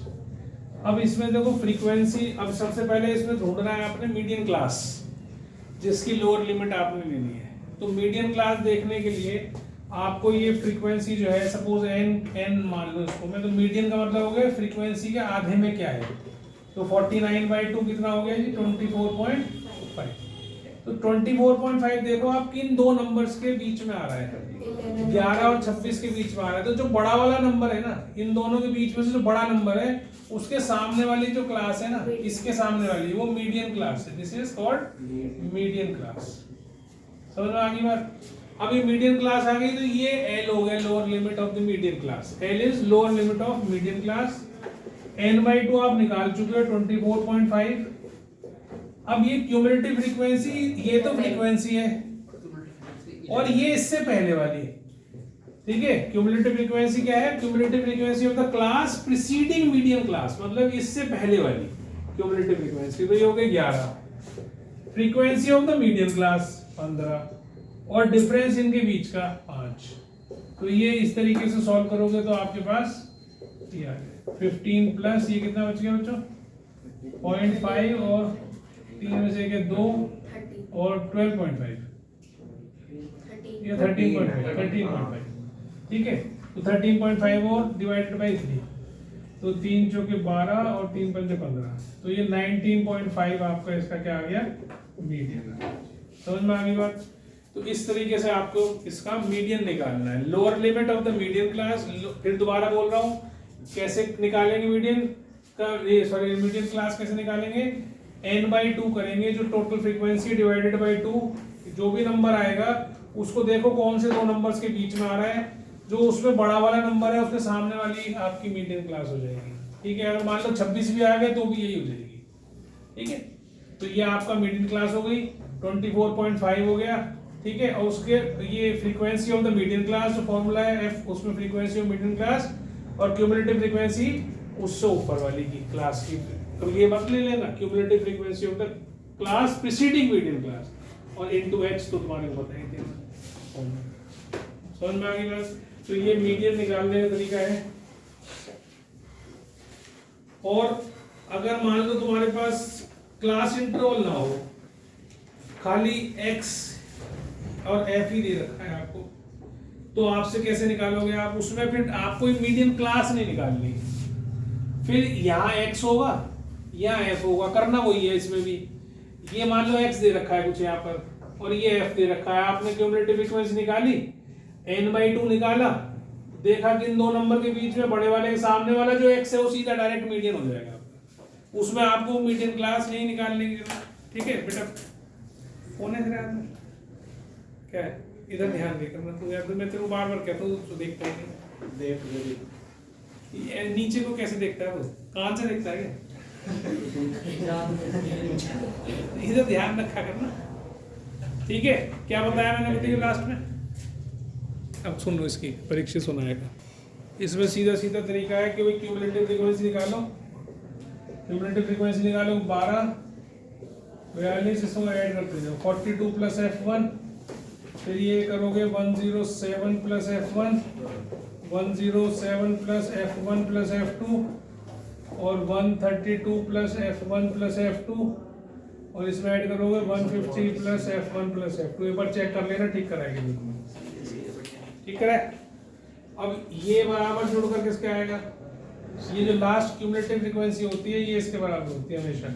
A: अब इसमें देखो फ्रीक्वेंसी, अब सबसे पहले इसमें ढूंढना है आपने मीडियन क्लास, जिसकी लोअर लिमिट आपने लेनी है। तो मीडियन क्लास देखने के लिए आपको ये फ्रीक्वेंसी जो है, सपोज n मान लो इसको मैं, तो मीडियन का मतलब हो गया फ्रीक्वेंसी के आधे में क्या है। तो 49/2 कितना हो गया जी? 24.5। तो 24.5 देखो आप किन दो नंबर्स के बीच में आ रहा है? 11 और 26 के बीच में आ रहा है। तो जो बड़ा वाला नंबर है ना, इन दोनों के बीच में से जो बड़ा नंबर है, उसके सामने वाली जो क्लास है ना, इसके सामने वाली, वो मीडियन क्लास है। This is called median class. समझ में आ गई बात? अब ये मीडियन क्लास आ गई, तो ये L हो गया, lower limit of the median class. L is lower limit of median class. n/2 आप निकाल चुके हो 24.5। अब ये क्यूमुलेटिव फ्रीक्वेंसी, ये तो फ्रीक्वेंसी है, और ये इससे पहले वाली, ठीक है। क्यूमुलेटिव फ्रीक्वेंसी क्या है? Cumulative frequency of the class preceding median class, मतलब इससे पहले वाली क्यूमुलेटिव फ्रीक्वेंसी। तो ये हो गई 11। Frequency of the median class 15, और डिफरेंस इनके बीच का 5। तो ये इस तरीके से सॉल्व करोगे तो आपके पास ये आ गया 15 प्लस ये कितना बच गया बच्चों? 0.5, और 3 में से 2 और 12.5, ये 13.5, ठीक है। तो 13.5 और डिवाइडेड बाई 3, तो 3 चौके 12 और 3 पंजे 15, तो ये 19.5 आपका इसका क्या आ गया? मीडियन। समझ में आ गई बात? तो इस तरीके से आपको इसका मीडियन निकालना है, lower limit of the median class. फिर दोबारा बोल रहा हूँ, कैसे निकालेंगे मीडियन का, सॉरी मीडियन क्लास कैसे निकालेंगे? n/2 करेंगे, जो टोटल फ्रीक्वेंसी डिवाइडेड बाई 2, जो भी नंबर आएगा उसको देखो कौन से दो नंबर्स के बीच में आ रहा है, जो उसमें बड़ा वाला नंबर है उसके सामने वाली आपकी मीडियन क्लास हो जाएगी, ठीक है। अगर मान लो 26 भी आ गया तो भी यही हो जाएगी, ठीक है। तो ये आपका मीडियन क्लास हो गई, 24.5 हो गया, ठीक है। और उसके ये frequency of the median class जो फॉर्मूला है f, उसमें फ्रीक्वेंसी ऑफ मीडियन क्लास और क्यूमुलेटिव फ्रीक्वेंसी उससे ऊपर वाली की क्लास की। तो ये मत ले लेना, cumulative frequency of the class preceding median class, और इनटू h तो तुम्हारे को पता ही था। समझ में आ गई बात? तो ये मीडियन निकालने का तरीका है। और अगर मान लो तुम्हारे पास क्लास इंटरवल ना हो, खाली x और f ही दे रखा है आपको, तो आपसे कैसे निकालोगे आप? उसमें फिर आपको मीडियन क्लास नहीं निकालनी, फिर यहाँ x होगा, यहाँ f होगा, करना वही है इसमें भी। ये मान लो x दे रखा है कुछ यहाँ पर और ये f दे रखा है, आपने क्यूमुलेटिव फ्रीक्वेंसी निकाली, n/2 निकाला, देखा कि इन दो नंबर के बीच में बड़े वाले के सामने वाला जो x है वो सीधा डायरेक्ट मीडियन हो जाएगा, उसमें आपको मीडियन क्लास नहीं निकालने की जरूरत। ठीक है बेटा, फोन है तेरे हाथ में क्या है, इधर ध्यान दे करना तू यार, मैं तेरे को बार बार कहता हूँ तो देखता ही नहीं।
B: देख
A: ये नीचे को कैसे देखता है वो, कान से देखता है क्या? इधर ध्यान रखा करना। ठीक है, क्या बताया मैंने बताइए लास्ट में? अब सुन लो, इसकी परीक्षा सुनाएगा। इसमें सीधा सीधा तरीका है कि भाई क्यूमुलेटिव फ्रीक्वेंसी निकालो, क्यूमुलेटिव फ्रीक्वेंसी निकालो 12 42, इसको ऐड करते जाओ 42 प्लस f1, फिर ये करोगे 107 plus f1, 107 plus f1 plus f2 और 132 प्लस f1 प्लस f2 और इसमें ऐड करोगे 150 प्लस f1 प्लस f2। एक बार चेक कर लेना, ठीक कराएंगे बिल्कुल, ठीक है। अब ये बराबर जुड़ कर किसके आएगा, ये जो लास्ट क्यूमुलेटिव फ्रीक्वेंसी होती है ये इसके बराबर होती है हमेशा।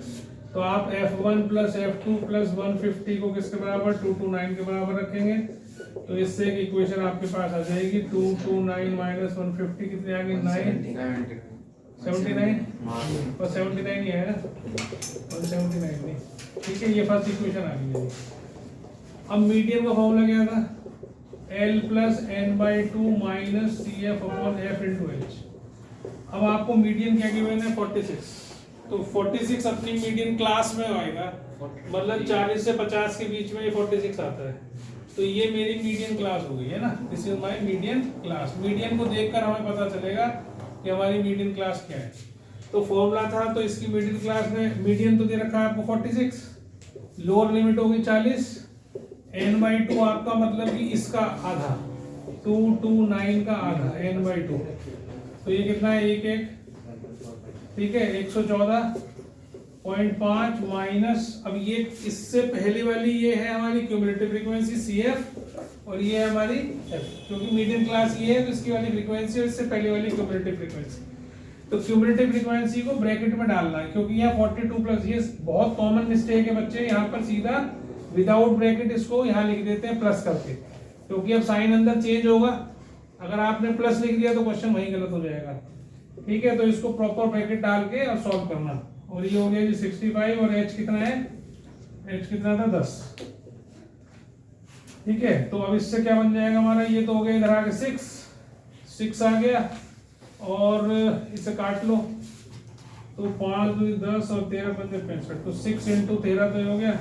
A: तो आप f1 प्लस f2 प्लस 150 को किसके बराबर 229 के बराबर रखेंगे, तो इससे एक इक्वेशन आपके पास आ जाएगी 229 माइनस 150 कितने आ गई 79 और 79 ये है ना, और 79 नहीं, ठीक है। ये फर्स्ट इक्वेशन आ गई। अब मीडियन का फॉर्मूला क्या था, L plus n/2 minus CF upon F into H। अब आपको मीडियन क्या गिवन है 46, तो 46 अपनी मीडियन क्लास में आएगा, मतलब 40 से 50 के बीच में ये 46 आता है, तो ये मेरी मीडियन क्लास हो गई है ना, this is my median class. Median को देखकर हमें पता चलेगा कि हमारी मीडियन क्लास क्या है। तो फॉर्मूला था, तो इसकी मीडियन क्लास में मीडियन तो दे रखा है आपको 46, लोअर लिमिट होगी 40, n/2 आपका मतलब कि इसका आधा, 229 का आधा n/2, तो ये कितना है 1 ठीक है 114.5 माइनस, अब ये इससे पहले वाली ये है हमारी क्यूमुलेटिव फ्रीक्वेंसी CF और ये है हमारी F, क्योंकि मीडियन क्लास ये है तो इसकी वाली फ्रीक्वेंसी और इससे पहले वाली क्यूमुलेटिव फ्रीक्वेंसी। तो क्यूमुलेटिव फ्रीक्वेंसी को ब्रैकेट में डालना है, क्योंकि यहाँ 42 प्लस, ये बहुत कॉमन मिस्टेक है बच्चे, यहाँ पर सीधा विदाउट ब्रैकेट इसको यहाँ लिख देते हैं प्लस करके, क्योंकि अब साइन अंदर चेंज होगा, अगर आपने प्लस लिख दिया तो क्वेश्चन वही गलत हो जाएगा। ठीक है, तो इसको प्रॉपर ब्रैकेट डाल के और सॉल्व करना। और ये हो गया जी 65 और h कितना है, h कितना था 10। ठीक है, तो अब इससे क्या बन जाएगा हमारा, ये तो हो गया इधर आगे 6 आ गया और इसे काट लो तो 5 2 10 और 13 5 65, तो 6 इंटू 13 तो ये हो गया,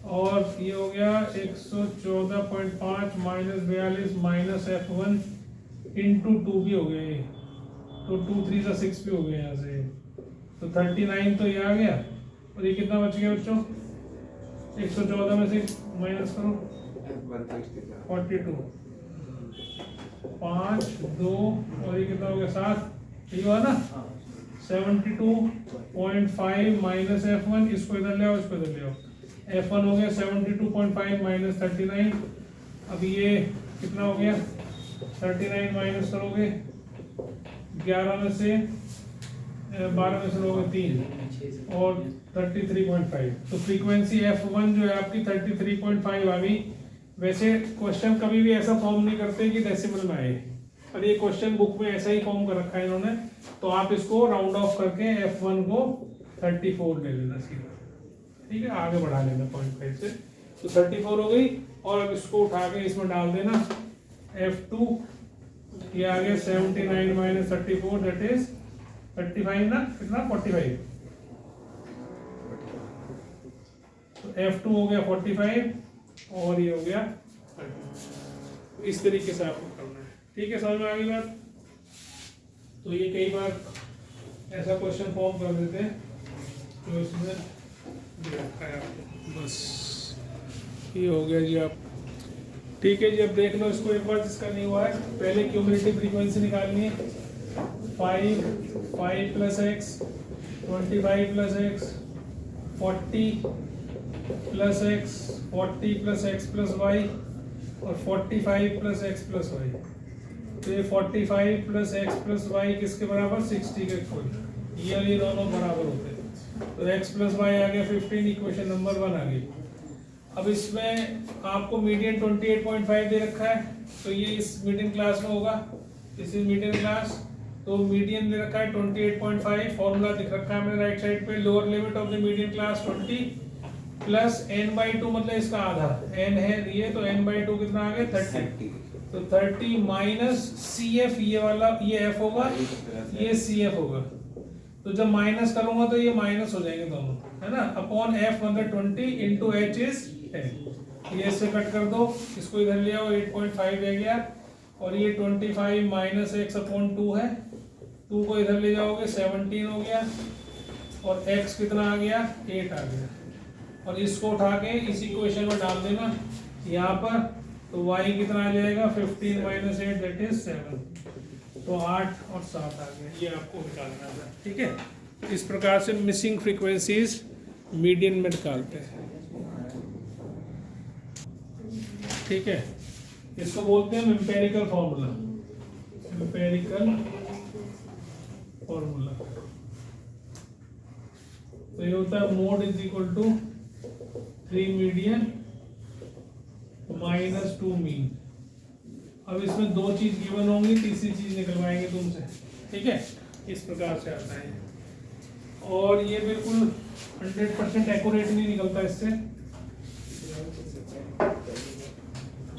A: और ये हो गया 114.5 माइनस 42 माइनस f1 इंटू 2 भी हो गया ये, तो 2 3 सा 6 भी हो गया यहाँ से, तो 39 तो ये आ गया, और ये कितना बच गया बच्चों, 114 में से माइनस करो 42, 5 2 और ये कितना हो गया 7, ठीक हुआ ना, 72.5 माइनस f1, इसको इधर ले आओ, इसको इधर ले आओ, f1 हो गया 72.5 माइनस 39, अब ये कितना हो गया 39 माइनस करोगे 11 में से 12 में से लोगे 3 और 33.5, तो फ्रीक्वेंसी f1 जो है आपकी 33.5 आ गई। वैसे क्वेश्चन कभी भी ऐसा फॉर्म नहीं करते कि डेसिमल में आए, और ये क्वेश्चन बुक में ऐसा ही फॉर्म कर रखा है इन्होंने, तो आप इसको राउंड ऑफ करके f1 को 34 ले लेना सीधा, ठीक है, आगे बढ़ा लेना 0.5 से, तो 34 हो गई। और अब इसको उठा के इसमें डाल देना f2, ये आ गया 79 माइनस 34 दैट इज 35 ना, कितना 45, तो f2 हो गया 45 और ये हो गया 30। इस तरीके से आपको करना है, ठीक है, समझ में आ गई बात। तो ये कई बार ऐसा क्वेश्चन फॉर्म कर देते हैं, तो इसमें दे रखा है आपको, बस ये हो गया जी आप, ठीक है जी। अब देख लो इसको एक बार जिसका नहीं हुआ है, पहले क्यूमुलेटिव फ्रीक्वेंसी निकालनी है, 5 plus x, 25 plus x, 40 plus x, 40 plus x plus y और 45 प्लस x प्लस y। तो ये 45 प्लस एक्स प्लस वाई किसके बराबर 60 के इक्वल, ये दोनों बराबर होते हैं। तो x प्लस वाई आ गया 15, इक्वेशन नंबर 1 आ गई। अब इसमें आपको मीडियन 28.5 दे रखा है, तो ये इस मीडियन क्लास में होगा, दिस इज मीडियन क्लास। तो मीडियन दे रखा है 28.5, फॉर्मूला दिख रखा है मेरे राइट साइड पे, lower limit of the median class 20 plus n/2 मतलब इसका आधा n है ये, तो n/2 कितना आ गया 30। तो 30 माइनस CF, ये वाला ये F होगा, ये CF होगा। तो जब माइनस करूंगा तो ये माइनस हो जाएंगे दोनों, है ना, अपॉन F मतलब 20 इंटू H इज 10। ये इससे कट कर दो, इसको इधर ले आओ, 8.5 रह गया, और ये 25 माइनस x अपॉन 2 है, 2 को इधर ले जाओगे 17 हो गया, और x कितना आ गया 8 आ गया, और इसको उठा के इस इक्वेशन में डाल देना यहाँ पर, तो y कितना आ जाएगा 15 माइनस 8 दैट इज 7, तो 8 और 7 आ गया, ये आपको निकालना था। ठीक है, इस प्रकार से मिसिंग फ्रीक्वेंसीज मीडियन में निकालते हैं। ठीक है, इसको बोलते हैं एम्पिरिकल फॉर्मूला, एम्पिरिकल फॉर्मूला। तो ये होता है mode is equal to 3 median minus 2 mean. अब इसमें 2 चीज गिवन होंगी, तीसरी चीज निकलवाएंगे तुमसे। ठीक है, इस प्रकार से आता है, और ये बिल्कुल 100% एक्यूरेट नहीं निकलता इससे।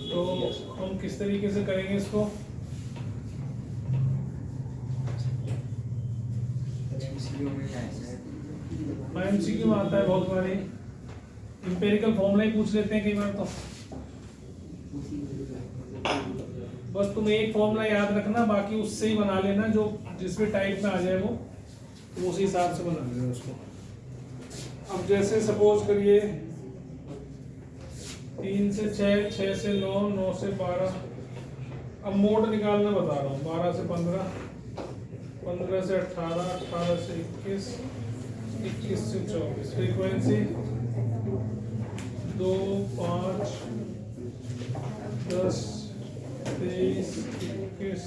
A: तो हम किस तरीके से करेंगे इसको, MCQ में आता है बहुत बारी, एम्पिरिकल फॉर्मूला ही पूछ लेते हैं कई बार। तो बस तुम एक फॉर्मूला याद रखना, बाकी उससे ही बना लेना, जो जिस भी टाइप में आ जाए वो, तो उसी हिसाब से बना लेना उसको। अब जैसे सपोज करिए 3 से 6, 6 से 9, 9 से 12, अब मोड निकालना बता रहा हूँ, 12 से 15, 15 से 18, 18 से 21, 21 से 24, फ्रीक्वेंसी 2, 5, 10, 23, 21,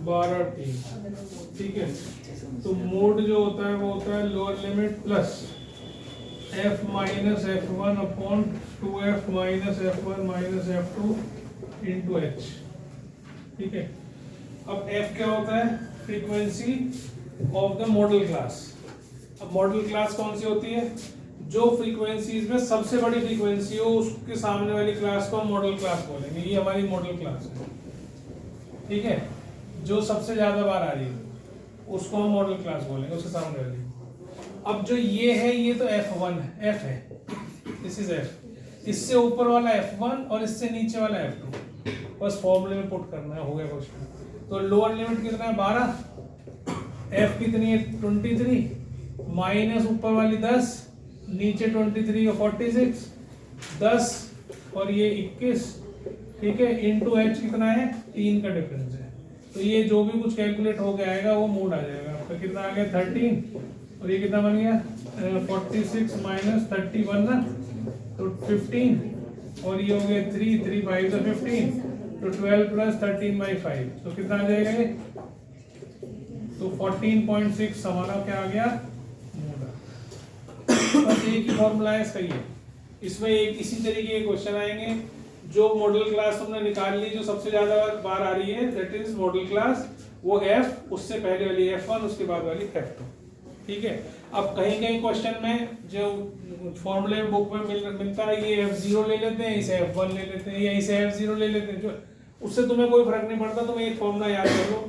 A: 12, 3। ठीक है, तो मोड जो होता है वो होता है lower limit plus f minus f1 upon 2f minus f1 minus f2 into h। ठीक है, अब f क्या होता है, frequency of the model class. अब मॉडल क्लास कौन सी होती है, जो फ्रीक्वेंसीज में सबसे बड़ी फ्रीक्वेंसी हो उसके सामने वाली क्लास को हम मॉडल क्लास बोलेंगे, ये हमारी मॉडल क्लास है। ठीक है, जो सबसे ज्यादा बार आ रही है उसको हम मॉडल क्लास बोलेंगे, उसके सामने वाली। अब जो ये है ये तो F1 है, F है, दिस इज F, इससे ऊपर वाला F1 और इससे नीचे वाला F2, बस फॉर्मूले में पुट करना है, हो गया क्वेश्चन। तो लोअर लिमिट कितना है 12, F कितनी है 23, माइनस ऊपर वाली 10, नीचे 23 का 46, 10 और ये 21। ठीक है, इंटू H कितना है 3 का डिफरेंस है, तो ये जो भी कुछ कैलकुलेट हो गया आएगा वो मोड आ जाएगा आपका। कितना आ गया 13, और ये कितना बन गया 46 माइनस 31 ना, तो 15, और ये हो गया 3, 3 5 तो 15, तो 12 प्लस 13/5, तो कितना आ जाएगा ये, तो 14.6 हमारा क्या आ गया मोड। बस एक ही फॉर्मूला है इसका ये, इसमें एक इसी तरीके के क्वेश्चन आएंगे। जो मॉडल क्लास तुमने निकाल ली, जो सबसे ज्यादा बार आ रही है दैट इज मॉडल क्लास, वो F, उससे पहले वाली F1, उसके बाद वाली F2। ठीक है, अब कहीं कहीं क्वेश्चन में जो फॉर्मूले बुक में मिलता है, ये F0 ले लेते हैं, इसे F1 ले लेते हैं, या इसे F0 ले लेते हैं, जो उससे तुम्हें कोई फर्क नहीं पड़ता, तुम एक फॉर्मूला याद कर लो।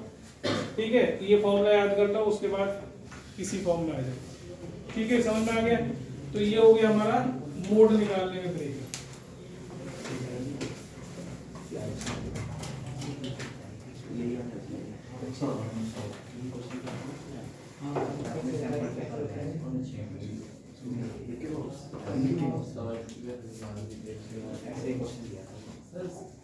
A: ठीक है, ये फॉर्मूला याद कर लो, उसके बाद किसी फॉर्म में आ जाए। ठीक है, समझ में आ गया। तो ये हो गया हमारा मोड निकालने का तरीका।
B: ऐसे ही क्वेश्चन दिया था।